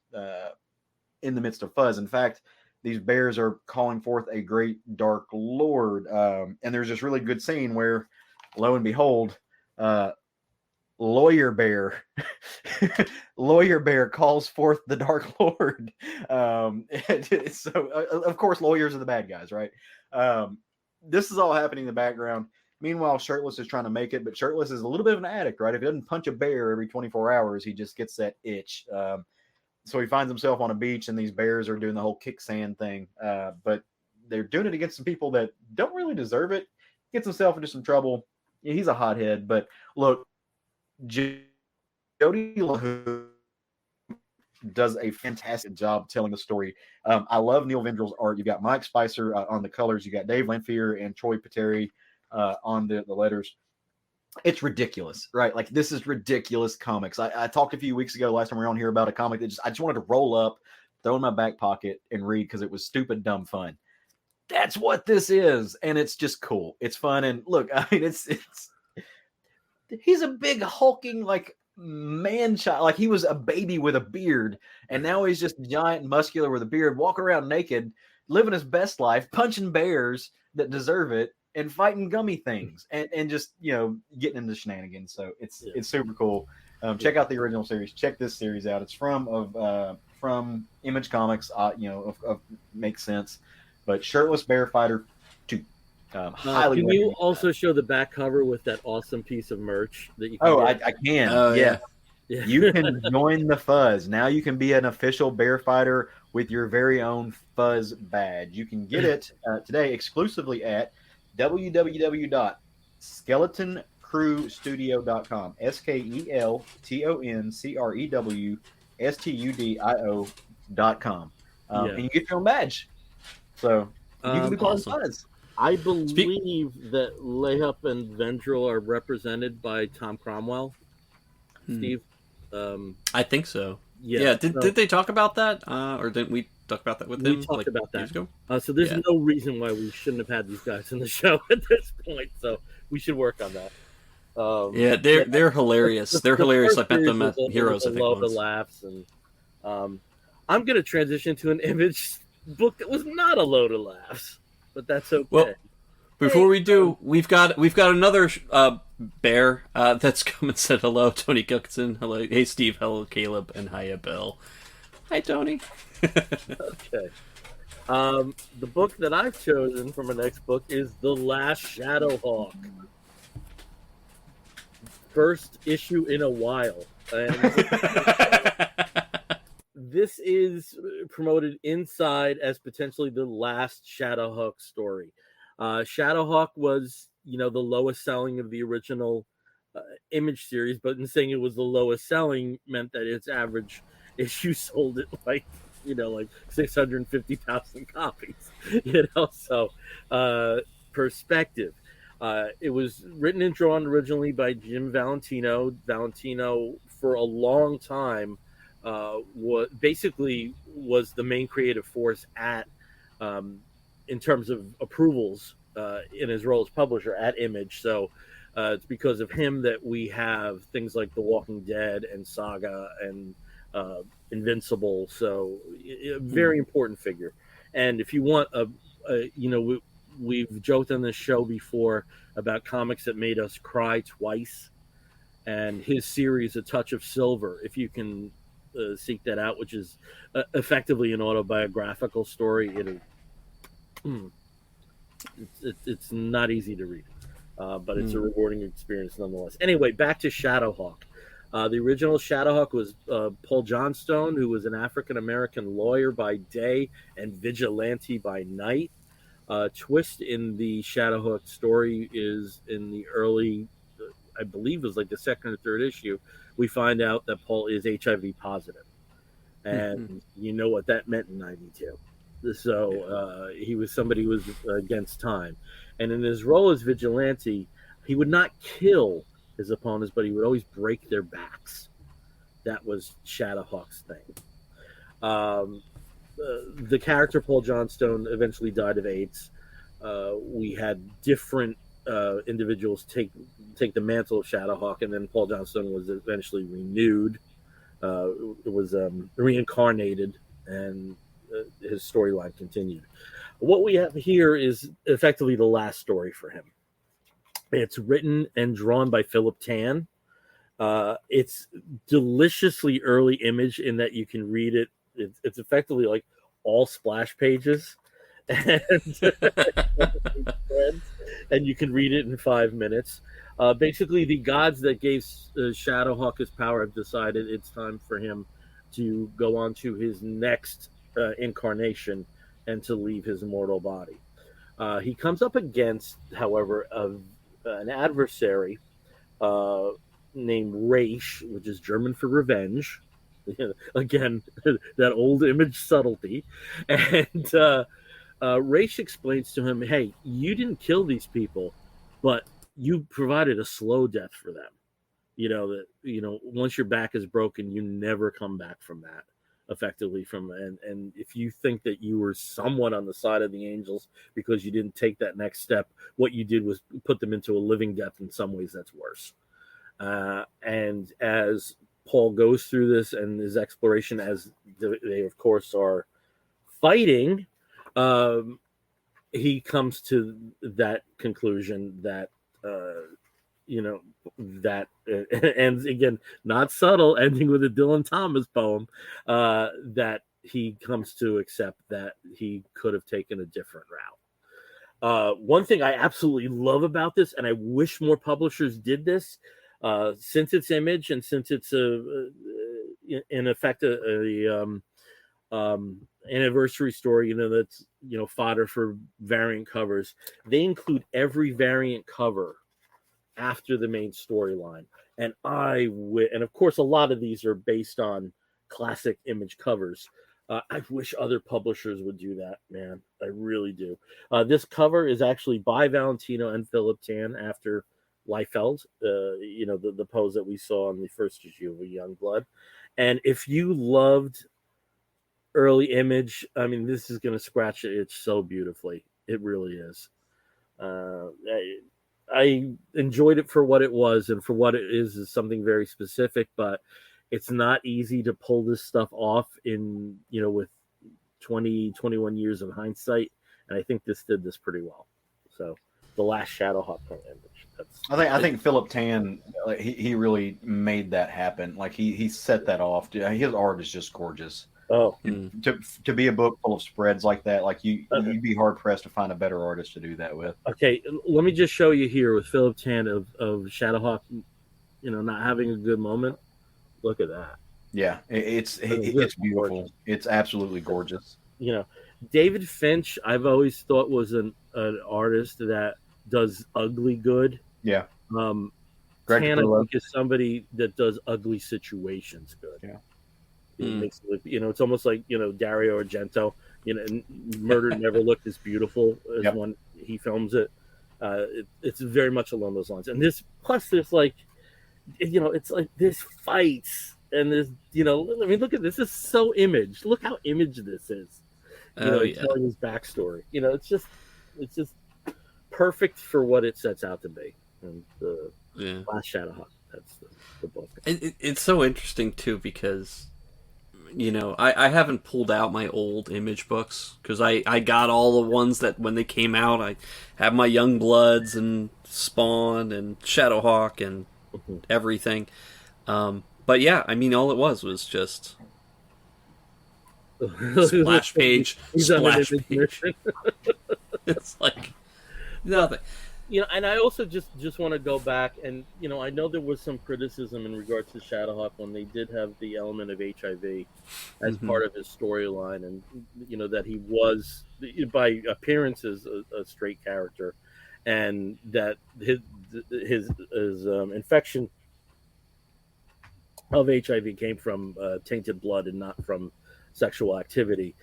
in the midst of Fuzz. In fact, these bears are calling forth a great dark lord, and there's this really good scene where, lo and behold, Lawyer Bear calls forth the Dark Lord. So of course, lawyers are the bad guys, right? This is all happening in the background. Meanwhile, Shirtless is trying to make it, but Shirtless is a little bit of an addict, right? If he doesn't punch a bear every 24 hours, he just gets that itch. So he finds himself on a beach, and these bears are doing the whole kick sand thing. But they're doing it against some people that don't really deserve it. Gets himself into some trouble. Yeah, he's a hothead, but look, Jody LaHoo does a fantastic job telling the story. I love Neil Vendrell's art. You got Mike Spicer on the colors. You got Dave Lanphier and Troy Pateri on the letters. It's ridiculous, right? Like, this is ridiculous comics. I talked a few weeks ago, last time we were on here, about a comic that I just wanted to roll up, throw in my back pocket, and read because it was stupid, dumb fun. That's what this is, and it's just cool. It's fun, and look, I mean, it's he's a big hulking like man child. Like, he was a baby with a beard, and now he's just giant and muscular with a beard, walking around naked, living his best life, punching bears that deserve it, and fighting gummy things, and just, you know, getting into shenanigans. So it's super cool. Check out the original series. Check this series out. It's from Image Comics. You know, makes sense. But Shirtless Bear Fighter 2. Highly. Can you also show the back cover with that awesome piece of merch that you can get? I can. Oh, yeah. Yeah. You can join the fuzz. Now you can be an official bear fighter with your very own fuzz badge. You can get it today exclusively at www.skeletoncrewstudio.com. SKELTONCREWSTUDIO.com. And you get your own badge. So you can be part of the fuzz. I believe that Layup and Vendrell are represented by Tom Cromwell. Steve? I think so. Yeah. Did they talk about that? Or didn't we talk about that with him? We talked about that. So there's no reason why we shouldn't have had these guys in the show at this point. So we should work on that. They're hilarious. They're hilarious. I met them at Heroes. A load of laughs, and I'm going to transition to an Image book that was not a load of laughs, but that's okay. Well, before we do, we've got another bear that's come and said hello. Tony Cookson, hello. Hey Steve, hello Caleb, and hiya Bill. Hi Tony. Okay. The book that I've chosen for my next book is The Last Shadowhawk. First issue in a while. And this is promoted inside as potentially the last Shadowhawk story. Shadowhawk was, the lowest selling of the original Image series, but in saying it was the lowest selling meant that its average issue sold at like 650,000 copies. So perspective. It was written and drawn originally by Jim Valentino. Valentino, for a long time, was the main creative force at, in terms of approvals, in his role as publisher at Image. So it's because of him that we have things like The Walking Dead and Saga and Invincible. So a very important figure. And if you want we've joked on this show before about comics that made us cry twice, and his series A Touch of Silver, if you can seek that out, which is effectively an autobiographical story. It's not easy to read, but it's a rewarding experience nonetheless. Anyway, back to Shadowhawk. The original Shadowhawk was Paul Johnstone, who was an African-American lawyer by day and vigilante by night. Twist in the Shadowhawk story is in the early, I believe it was like the second or third issue, we find out that Paul is HIV positive. And you know what that meant in 92. So he was somebody who was against time. And in his role as vigilante, he would not kill his opponents, but he would always break their backs. That was Shadowhawk's thing. The character Paul Johnstone eventually died of AIDS. We had different individuals take the mantle of Shadowhawk, and then Paul Johnstone was eventually renewed. It was reincarnated, and his storyline continued. What we have here is effectively the last story for him. It's written and drawn by Philip Tan. It's deliciously early Image in that you can read it. It's effectively like all splash pages, and you can read it in 5 minutes. Basically, the gods that gave Shadowhawk his power have decided it's time for him to go on to his next incarnation and to leave his mortal body. He comes up against, however, an adversary named Raish, which is German for revenge. Again, that old Image subtlety. And Raish explains to him, hey, you didn't kill these people, but you provided a slow death for them. Once your back is broken, you never come back from that effectively and if you think that you were somewhat on the side of the angels because you didn't take that next step, what you did was put them into a living death. In some ways that's worse. And as Paul goes through this and his exploration, as they of course are fighting, he comes to that conclusion that and again, not subtle, ending with a Dylan Thomas poem, that he comes to accept that he could have taken a different route. One thing I absolutely love about this, and I wish more publishers did this, since it's Image and since it's in effect a anniversary story, that's fodder for variant covers. They include every variant cover after the main storyline, and and of course a lot of these are based on classic Image covers. I wish other publishers would do that, man. I really do. This cover is actually by Valentino and Philip Tan after Liefeld, the pose that we saw in the first issue of Youngblood. And if you loved early Image, I mean, this is going to scratch the itch so beautifully. It really is. I enjoyed it for what it was, and for what it is something very specific, but it's not easy to pull this stuff off in, with 21 years of hindsight. And I think this did this pretty well. So the Last Shadowhawk Image. I think Philip Tan, he really made that happen. Like he set that off. His art is just gorgeous. Oh, to be a book full of spreads like that, like you'd be hard pressed to find a better artist to do that with. Okay, let me just show you here with Philip Tan of Shadowhawk, not having a good moment. Look at that. Yeah, it's beautiful. Gorgeous. It's absolutely gorgeous. David Finch, I've always thought was an artist that does ugly good. Yeah. Tan, I think, is somebody that does ugly situations good. Yeah. It makes it, it's almost like, Dario Argento, Murder Never Looked as Beautiful as when he films it. It's very much along those lines. And there's like, it's like this fights and there's, I mean, look at this. This is so Image. Look how Image this is. Telling his backstory. It's just perfect for what it sets out to be. And Last Shadowhawk, that's the book. It's so interesting too because I haven't pulled out my old Image books because I got all the ones that when they came out. I have my Youngbloods and Spawn and Shadowhawk and everything. But yeah, I mean, all it was just splash page, splash page. It's like nothing. And I also just want to go back and, I know there was some criticism in regards to Shadowhawk when they did have the element of HIV as part of his storyline, and, that he was, by appearances, a straight character, and that his infection of HIV came from tainted blood and not from sexual activity.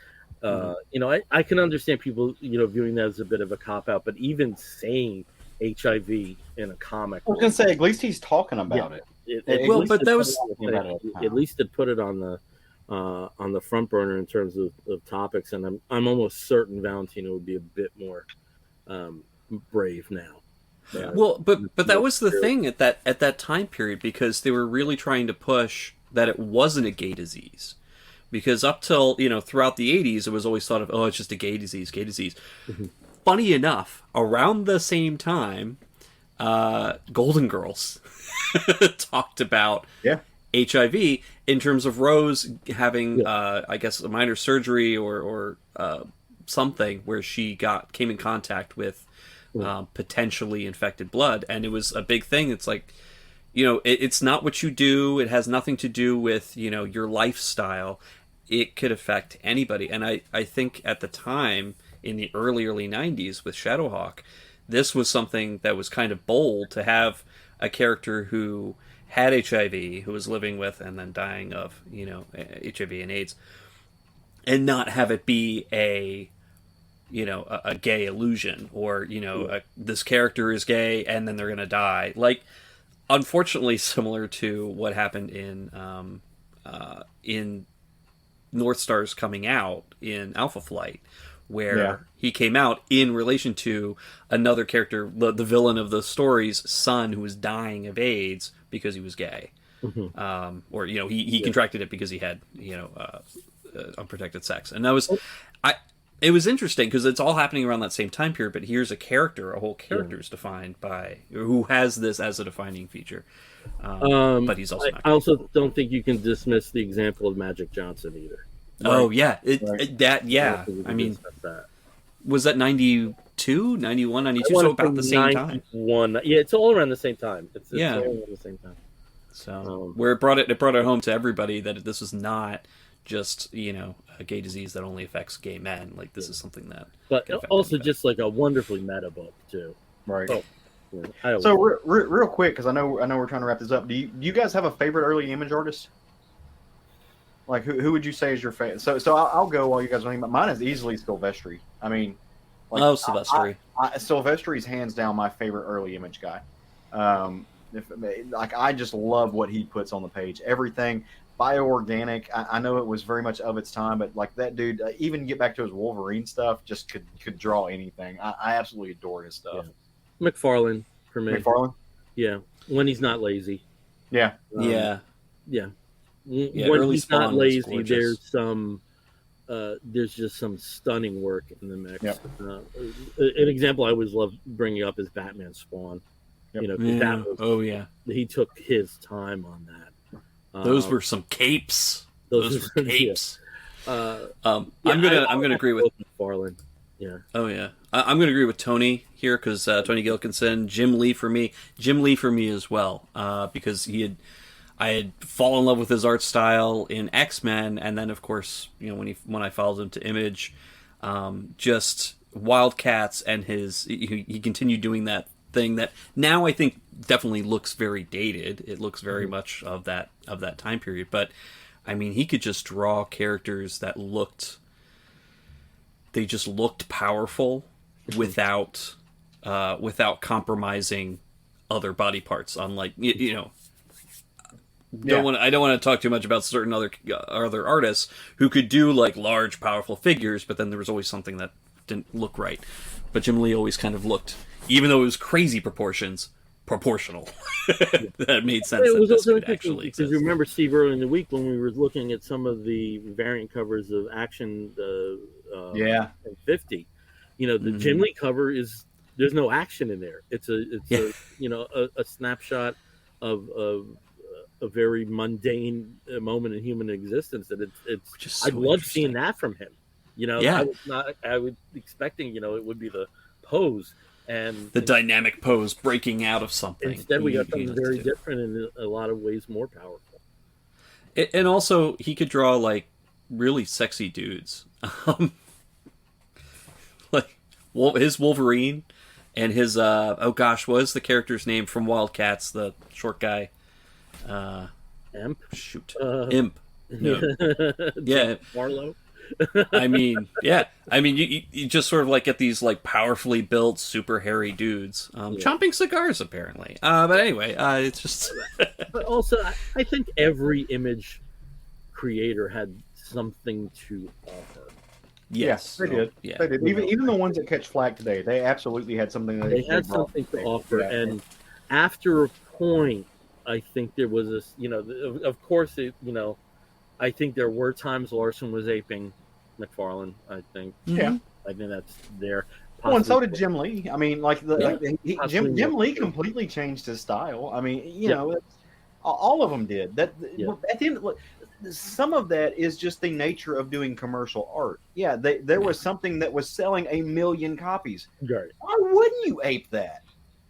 I can understand people, viewing that as a bit of a cop-out, but even saying HIV in a comic. I was going to say, at least he's talking about it. But that was at least it put it on the front burner in terms of topics, and I'm almost certain Valentino would be a bit more brave now. But that was the thing at that time period, because they were really trying to push that it wasn't a gay disease. Because up till, throughout the 80s, it was always thought of, it's just a gay disease. Funny enough, around the same time, Golden Girls talked about HIV in terms of Rose having, I guess, a minor surgery or something where she came in contact with potentially infected blood. And it was a big thing. It's like, it's not what you do. It has nothing to do with, your lifestyle. It could affect anybody. And I think at the time, in the early 90s with Shadowhawk, this was something that was kind of bold to have a character who had HIV, who was living with and then dying of, HIV and AIDS, and not have it be a gay illusion, or this character is gay and then they're gonna die. Like, unfortunately, similar to what happened in North Star's coming out in Alpha Flight, where he came out in relation to another character, the villain of the story's son, who was dying of AIDS because he was gay. Or he contracted it because he had unprotected sex, and that was it was interesting because it's all happening around that same time period. But here's a whole character is defined by who has this as a defining feature. But he's also. I also don't think you can dismiss the example of Magic Johnson either. Oh yeah, I mean, was that 92, 91, 92? So about the same time. Yeah, it's all around the same time. It's all around the same time. So where it brought it home to everybody that this is not just a gay disease that only affects gay men. Like, this is something that. But also just like a wonderfully meta book too. Right. So real quick, because I know we're trying to wrap this up. Do you guys have a favorite early image artist? Like, who would you say is your favorite? So I'll go while you guys are thinking. Mine is easily Silvestri. I mean, Silvestri. Silvestri's hands down my favorite early image guy. I just love what he puts on the page. Everything bioorganic. I know it was very much of its time, but like that dude, even get back to his Wolverine stuff, just could draw anything. I absolutely adore his stuff. Yeah. McFarlane for me. McFarlane? Yeah, when he's not lazy. Yeah. Yeah. When he's not lazy, there's just some stunning work in the mix. Yep. An example I always love bringing up is Batman Spawn. Yep. He took his time on that. Those were some capes. Those were capes. I'm gonna agree with McFarlane. Yeah. Oh yeah. I'm gonna agree with Tony here because Tony Gilkinson, Jim Lee for me as well, because I had fallen in love with his art style in X-Men, and then of course when I followed him to Image, just Wildcats, and he continued doing that thing that now I think definitely looks very dated. It looks very much of that time period, but I mean, he could just draw characters that looked powerful without compromising other body parts. Unlike I don't want to talk too much about certain other artists who could do like large, powerful figures, but then there was always something that didn't look right. But Jim Lee always kind of looked, even though it was crazy proportions, proportional. That made sense. It was also interesting because you remember, Steve, earlier in the week when we were looking at some of the variant covers of Action, and 50. The Jim Lee cover there's no action in there. It's a snapshot of a very mundane moment in human existence. That it's so I love seeing that from him. I was expecting it would be the pose. And the dynamic pose breaking out of something. Instead, we got something very different and in a lot of ways more powerful. And also, he could draw like really sexy dudes, like his Wolverine and his what is the character's name from Wildcats? The short guy, Imp. Imp. No. Yeah, Marlowe. I mean, you just sort of like get these like powerfully built, super hairy dudes chomping cigars, apparently. But anyway, it's just. But also, I think every image creator had something to offer. Yes, they did. Yeah. They did. Even the ones that catch flag today, they absolutely had something. They had something to offer, and after a point, I think there was this. Of course, I think there were times Larson was aping McFarlane. I think. Yeah. I think that's there. Well, and so did Jim Lee. I mean, Jim Lee completely changed his style. I mean, all of them did. At the end, some of that is just the nature of doing commercial art. Yeah, there was something that was selling 1 million copies. Right. Why wouldn't you ape that?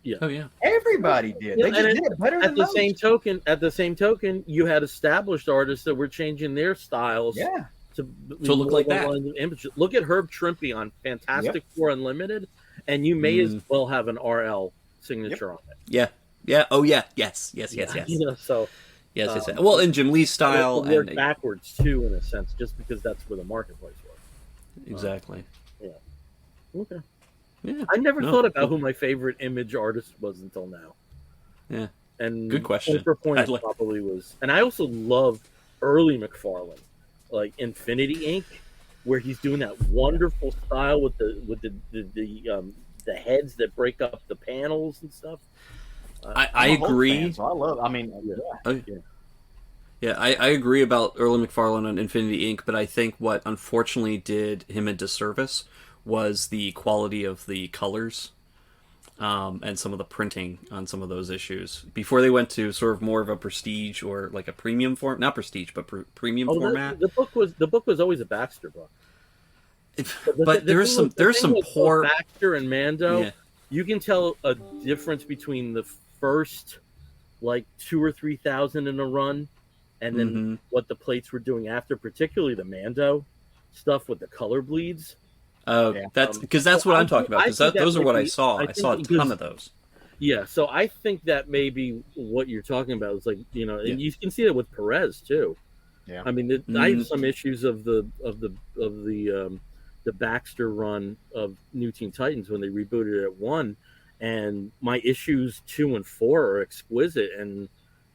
Yeah. Oh yeah. Everybody did. They just did it better than most. At the same token, you had established artists that were changing their styles. Yeah. To look like that. Look at Herb Trimpe on Fantastic Four Unlimited, and you may as well have an RL signature on it. Yeah. Yeah. Oh, yeah. Yes. Yes. So yes. Well, in Jim Lee's style, it worked backwards too, in a sense, just because that's where the marketplace was. Exactly. Yeah. Okay. Yeah. I never thought about who my favorite Image artist was until now. Yeah. And good question. Point probably was, and I also love early McFarlane, like Infinity Inc., where he's doing that wonderful style with the heads that break up the panels and stuff. I agree. Fan, so I love. I mean, I agree about Early McFarlane on Infinity Inc., but I think what unfortunately did him a disservice was the quality of the colors. And some of the printing on some of those issues before they went to sort of more of a prestige or like a premium form, not prestige, but premium format. The book was always a Baxter book. But there's some poor Baxter and Mando. Yeah. You can tell a difference between the first like 2,000 or 3,000 in a run, and then what the plates were doing after, particularly the Mando stuff with the color bleeds. That's because that's what I'm talking about. Because those are what I saw. I saw a ton of those. Yeah, so I think that maybe what you're talking about is like, and you can see that with Perez too. Yeah, I mean, I have some issues of the Baxter run of New Teen Titans when they rebooted it at 1, and my issues 2 and 4 are exquisite, and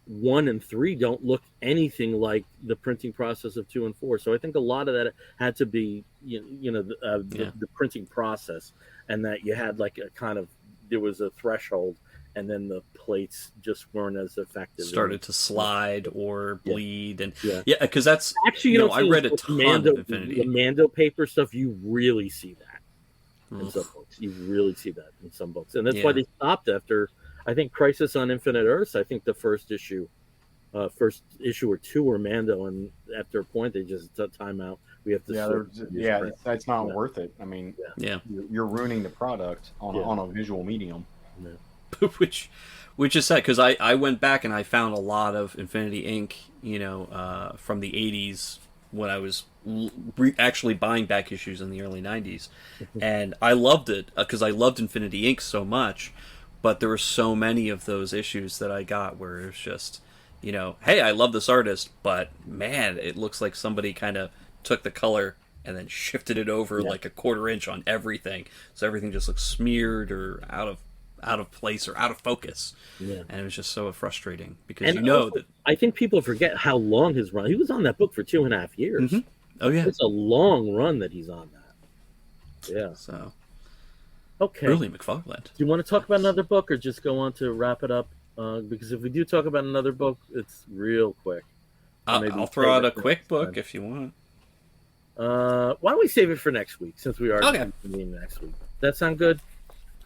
1 and 3 don't look anything like the printing process of 2 and 4. So I think a lot of that had to be, the printing process, and that you had like a kind of, there was a threshold, and then the plates just weren't as effective. Started to slide or bleed, and because that's actually, I read a ton of Infinity. The Mando paper stuff, you really see that in some books. You really see that in some books, and that's why they stopped after. I think Crisis on Infinite Earths, I think the first issue or 2 were Mando, and after a point they just time out. We have to that's not worth it. I mean, you're ruining the product on a visual medium. Yeah. which is sad, because I went back and I found a lot of Infinity Inc. From the 80s when I was actually buying back issues in the early 90s, and I loved it because I loved Infinity Inc. so much. But there were so many of those issues that I got where it was just, hey, I love this artist, but man, it looks like somebody kind of took the color and then shifted it over like a 1/4 inch on everything, so everything just looks smeared or out of place or out of focus. Yeah. And it was just so frustrating because that I think people forget how long his run. He was on that book for 2.5 years. Mm-hmm. Oh yeah, it's a long run that he's on that. Yeah. So. Okay. Really, McFarland. Do you want to talk about another book, or just go on to wrap it up? Because if we do talk about another book, it's real quick. I'll throw out a quick book if you want. Why don't we save it for next week, since we are meeting next week? That sound good?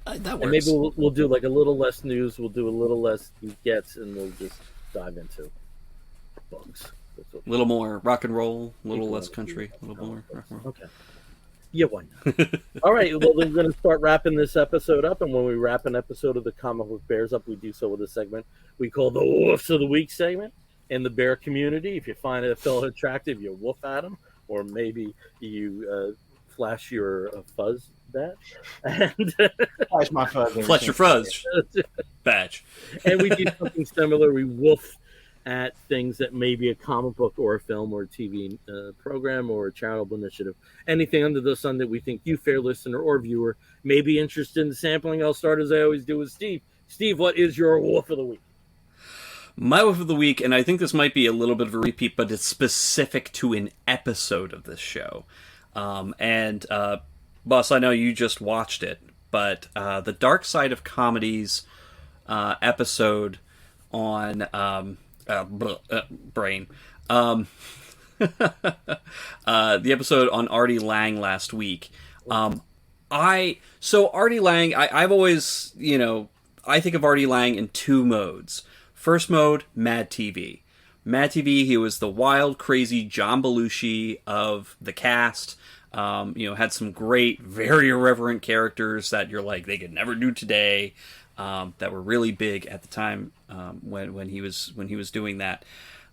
That works. And maybe we'll do like a little less news. We'll do a little less gets, and we'll just dive into books. A little more rock and roll, a little less country, a little more rock and roll. Okay. Yeah, why not? All right, well, we're going to start wrapping this episode up, and when we wrap an episode of the Comic Book Bears up, we do so with a segment we call the Woofs of the Week segment. In the bear community, if you find a fellow attractive, you woof at him, or maybe you flash your fuzz badge. And flash my fuzz. Flash your fuzz badge. And we do something similar. We woof at things that may be a comic book or a film or a TV program or a charitable initiative. Anything under the sun that we think you, fair listener or viewer, may be interested in sampling. I'll start, as I always do, with Steve. Steve, what is your woof of the week? My woof of the week, and I think this might be a little bit of a repeat, but it's specific to an episode of this show. Boss, I know you just watched it, but the Dark Side of Comedy's episode on... brain. The episode on Artie Lang last week. Artie Lang, I've always, I think of Artie Lang in 2 modes. First mode, Mad TV. Mad TV, he was the wild, crazy John Belushi of the cast. Had some great, very irreverent characters that you're like, they could never do today. That were really big at the time when he was doing that.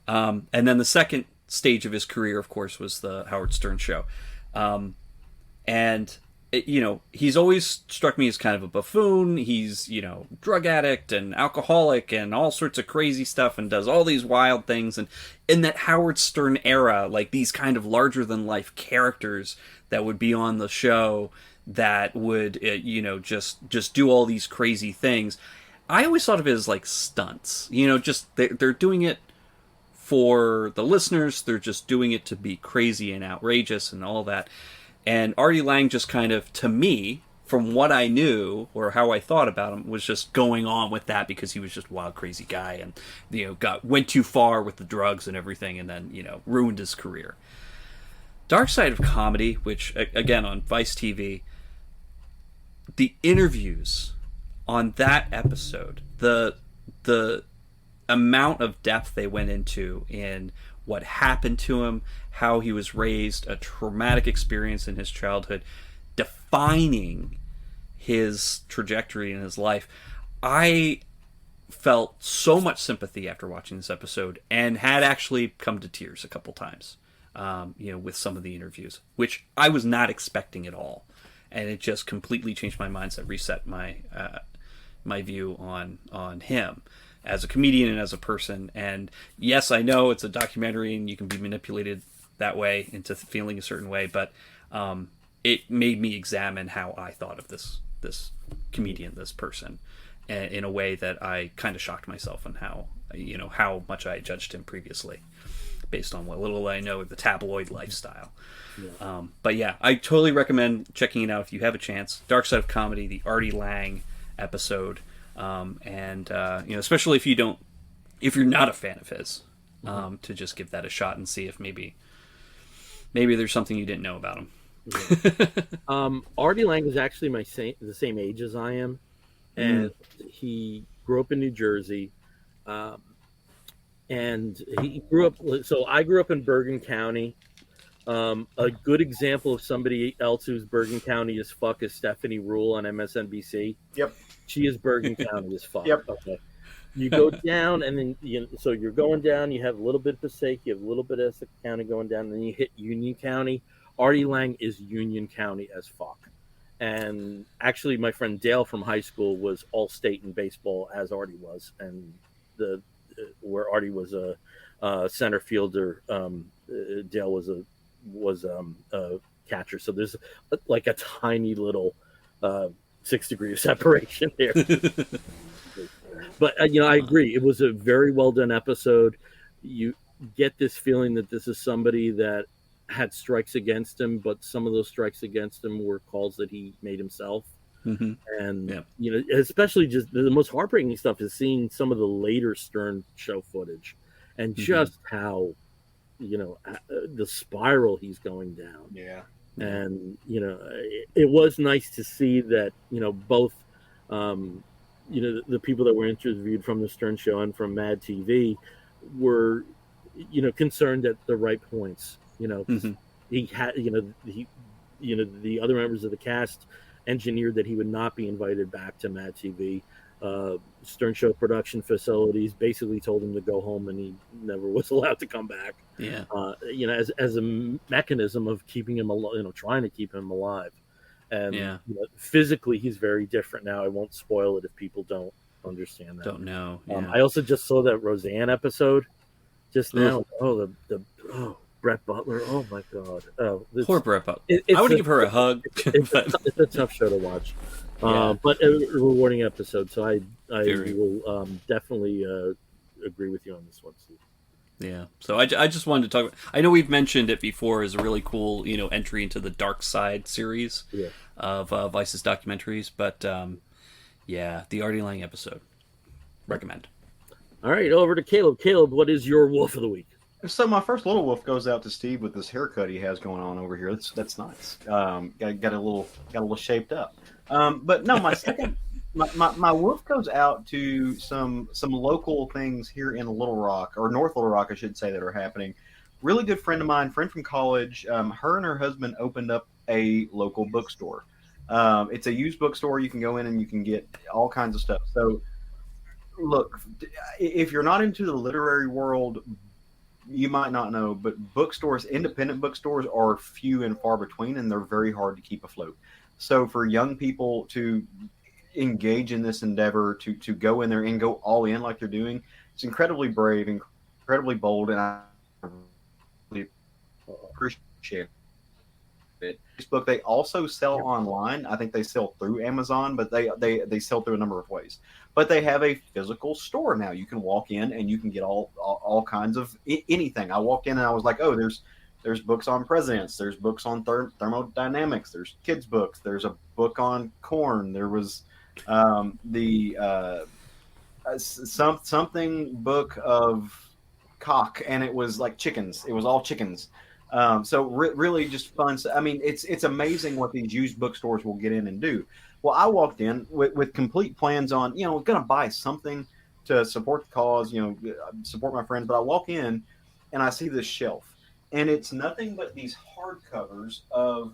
And then the second stage of his career, of course, was the Howard Stern show. And he's always struck me as kind of a buffoon. He's, drug addict and alcoholic and all sorts of crazy stuff and does all these wild things. And in that Howard Stern era, like these kind of larger than life characters that would be on the show that would, just do all these crazy things. I always thought of it as like stunts, just they're doing it for the listeners. They're just doing it to be crazy and outrageous and all that. And Artie Lang just kind of, to me, from what I knew or how I thought about him, was just going on with that because he was just a wild, crazy guy and, went too far with the drugs and everything and then, ruined his career. Dark Side of Comedy, which, again, on Vice TV, the interviews on that episode, the amount of depth they went into in what happened to him, how he was raised, a traumatic experience in his childhood, defining his trajectory in his life. I felt so much sympathy after watching this episode and had actually come to tears a couple times, with some of the interviews, which I was not expecting at all. And it just completely changed my mindset, reset my my view on him as a comedian and as a person. And yes, I know it's a documentary and you can be manipulated that way into feeling a certain way, but it made me examine how I thought of this comedian, this person, in a way that I kind of shocked myself on how much I judged him previously based on what little I know of the tabloid lifestyle. Yeah. But yeah, I totally recommend checking it out if you have a chance. Dark Side of Comedy, the Artie Lang episode. Especially if you're not a fan of his, to just give that a shot and see if maybe there's something you didn't know about him. Yeah. Artie Lang is actually the same age as I am, and he grew up in New Jersey, and he grew up. So I grew up in Bergen County. A good example of somebody else who's Bergen County as fuck is Stephanie Rule on MSNBC. Yep. She is Bergen County as fuck. Yep. Okay. You go down, and then so you're going down. You have a little bit of Passaic, you have a little bit of Essex County going down, and then you hit Union County. Artie Lang is Union County as fuck. And actually, my friend Dale from high school was all state in baseball as Artie was, and where Artie was a center fielder, Dale was a catcher. So there's like a tiny little 6 degree of separation there. But I agree. It was a very well done episode. You get this feeling that this is somebody that had strikes against him, but some of those strikes against him were calls that he made himself. Mm-hmm. And especially just the most heartbreaking stuff is seeing some of the later Stern show footage and just how the spiral he's going down. Yeah. And it was nice to see that both the people that were interviewed from the Stern Show and from Mad TV were concerned at the right points. He had the other members of the cast engineered that he would not be invited back to Mad TV. Stern Show production facilities basically told him to go home, and he never was allowed to come back. Yeah. As a mechanism of keeping him alive, trying to keep him alive. And physically, he's very different now. I won't spoil it if people don't understand that. Don't know. Yeah. I also just saw that Roseanne episode just now. Oh, Brett Butler. Oh my God. Oh, poor Brett Butler. I would give her a hug. It's a tough show to watch. But a rewarding episode. So I will definitely agree with you on this one, Steve. Yeah. So I just wanted to talk. I know we've mentioned it before as a really cool, entry into the Dark Side series of Vice's documentaries. But the Artie Lang episode. Recommend. All right, over to Caleb. Caleb, what is your wolf of the week? So my first little wolf goes out to Steve with this haircut he has going on over here. That's nice. Got a little shaped up. But no, my second. My wolf goes out to some local things here in Little Rock, or North Little Rock, I should say, that are happening. Really good friend of mine, friend from college. Her and her husband opened up a local bookstore. It's a used bookstore. You can go in and you can get all kinds of stuff. So, look, if you're not into the literary world, you might not know, but bookstores, independent bookstores, are few and far between, and they're very hard to keep afloat. So for young people to engage in this endeavor, to go in there and go all in like they're doing, it's incredibly brave, incredibly bold, and I really appreciate it. This book they also sell online. I think they sell through Amazon, but they sell through a number of ways. But they have a physical store now. You can walk in and you can get all kinds of anything. I walked in and I was like, oh, there's books on presidents. There's books on thermodynamics. There's kids books. There's a book on corn. There was something book of cock, and it was like chickens. It was all chickens. So really just fun. I mean, it's amazing what these used bookstores will get in and do. Well, I walked in with complete plans on, going to buy something to support the cause, support my friends. But I walk in and I see this shelf, and it's nothing but these hardcovers of.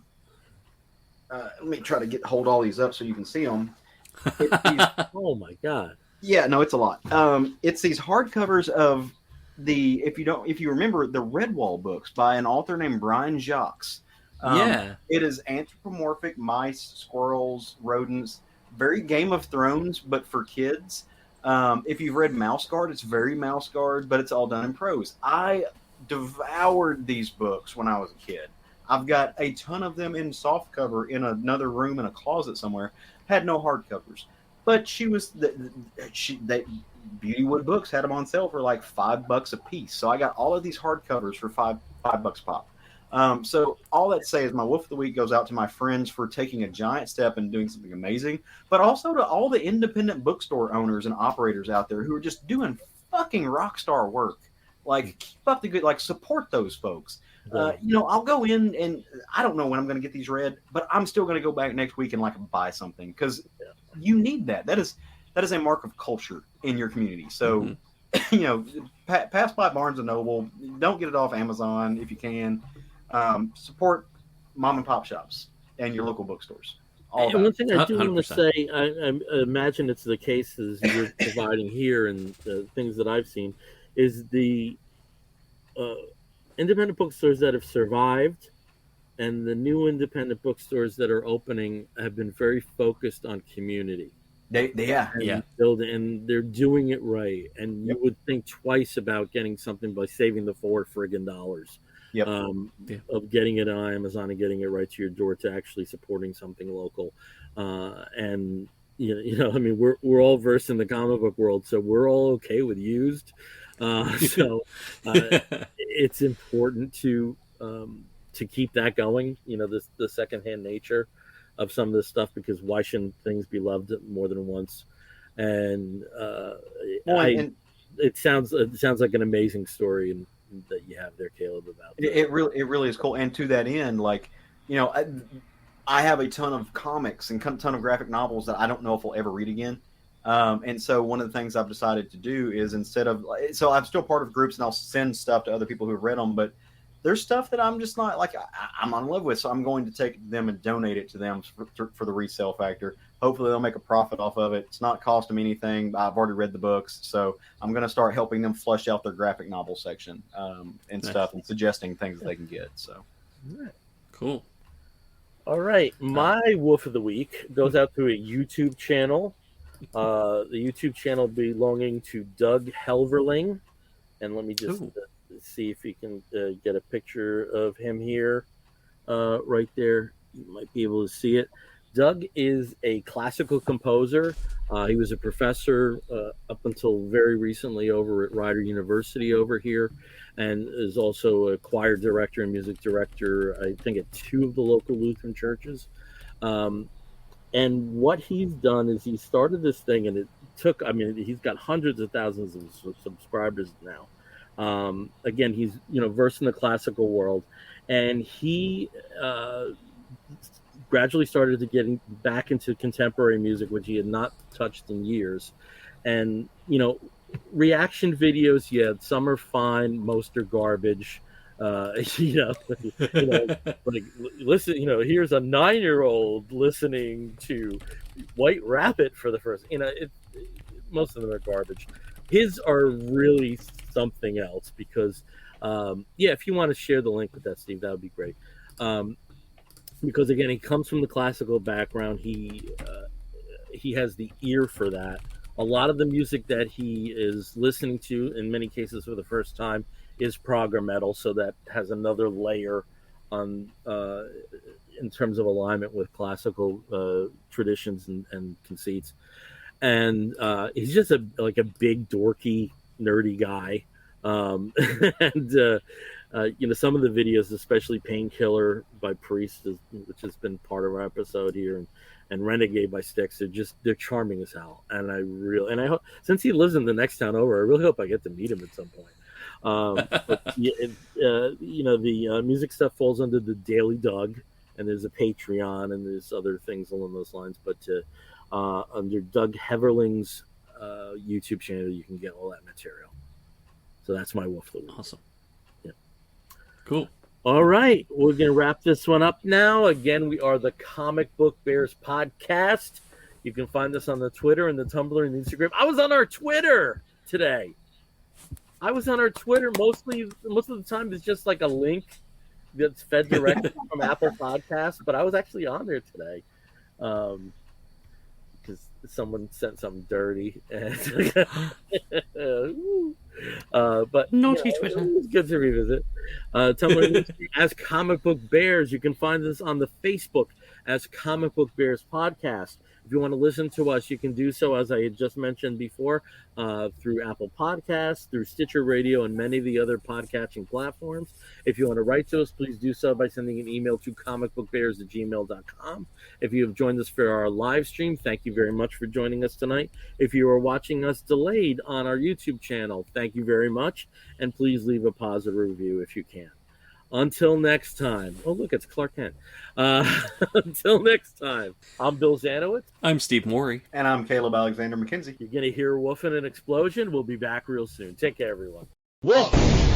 Let me try to hold all these up so you can see them. Oh my God! Yeah, no, it's a lot. It's these hardcovers of if you remember the Redwall books by an author named Brian Jacques. It is anthropomorphic mice, squirrels, rodents, very Game of Thrones, but for kids. If you've read Mouse Guard, it's very Mouse Guard, but it's all done in prose. I devoured these books when I was a kid. I've got a ton of them in softcover in another room in a closet somewhere. Had no hardcovers, but Beautywood Books had them on sale for like $5 a piece. So I got all of these hardcovers for $5 pop. So all that to say is my Wolf of the Week goes out to my friends for taking a giant step and doing something amazing, but also to all the independent bookstore owners and operators out there who are just doing fucking rock star work. Like, keep up the good, like, support those folks. I'll go in and I don't know when I'm going to get these read, but I'm still going to go back next week and like buy something because you need that. That is a mark of culture in your community. So, pass by Barnes and Noble. Don't get it off Amazon if you can. Support mom and pop shops and your local bookstores. And one thing I do 100%. Want to say, I imagine it's the cases you're providing here and the things that I've seen, is the independent bookstores that have survived and the new independent bookstores that are opening have been very focused on community. And they're doing it right. And you would think twice about getting something by saving the $4 friggin' dollars. Of getting it on Amazon and getting it right to your door, to actually supporting something local. And I mean, we're all versed in the comic book world, so we're all okay with used. It's important to keep that going. The secondhand nature of some of this stuff, because why shouldn't things be loved more than once? And it sounds like an amazing story and that you have there, Caleb, about that. It really is cool. And to that end, like, I have a ton of comics and a ton of graphic novels that I don't know if I'll ever read again. And so one of the things I've decided to do is, instead of, so I'm still part of groups and I'll send stuff to other people who have read them, but there's stuff that I'm just not like, I'm not in love with. So I'm going to take them and donate it to them for the resale factor. Hopefully they'll make a profit off of it. It's not cost them anything. I've already read the books. So I'm going to start helping them flush out their graphic novel section and stuff, and suggesting things that they can get. So cool. All right. My Wolf of the Week goes out to a YouTube channel. The YouTube channel belonging to Doug Helverling. And let me just see if you can get a picture of him here. Right there. You might be able to see it. Doug is a classical composer. He was a professor up until very recently over at Rider University over here, and is also a choir director and music director, I think, at 2 of the local Lutheran churches. And what he's done is he started this thing, and it took, he's got hundreds of thousands of subscribers now. Again, he's, versed in the classical world, and he gradually started to getting back into contemporary music, which he had not touched in years. And, reaction videos, some are fine, most are garbage. Like, listen, here's a 9-year-old listening to White Rabbit for the first, most of them are garbage. His are really something else, because, if you want to share the link with that, Steve, that would be great. because again, he comes from the classical background. He has the ear for that. A lot of the music that he is listening to, in many cases for the first time, is prog or metal, so that has another layer on in terms of alignment with classical traditions and conceits. And he's just a big dorky nerdy guy. And some of the videos, especially Painkiller by Priest, which has been part of our episode here, and Renegade by Styx, they're charming as hell. And I hope, since he lives in the next town over, I really hope I get to meet him at some point. But the music stuff falls under the Daily Doug, and there's a Patreon, and there's other things along those lines. But under Doug Heverling's YouTube channel, you can get all that material. So that's my Wolf of the Week. Awesome. Yeah. Cool. All right. We're going to wrap this one up now. Again, we are the Comic Book Bears podcast. You can find us on the Twitter and the Tumblr and the Instagram. I was on our Twitter today. Most of the time it's just like a link that's fed directly from Apple Podcasts, but I was actually on there today. Because someone sent something dirty, but naughty Twitter. It's good to revisit. Tumblr as Comic Book Bears. You can find us on the Facebook as Comic Book Bears Podcast. If you want to listen to us, you can do so, as I had just mentioned before, through Apple Podcasts, through Stitcher Radio, and many of the other podcatching platforms. If you want to write to us, please do so by sending an email to comicbookbears@gmail.com. If you have joined us for our live stream, thank you very much for joining us tonight. If you are watching us delayed on our YouTube channel, thank you very much, and please leave a positive review if you can. Until next time. Oh, look, it's Clark Kent. Until next time, I'm Bill Zanowitz. I'm Steve Morey. And I'm Caleb Alexander McKenzie. You're going to hear a woof and an explosion. We'll be back real soon. Take care, everyone. Woof!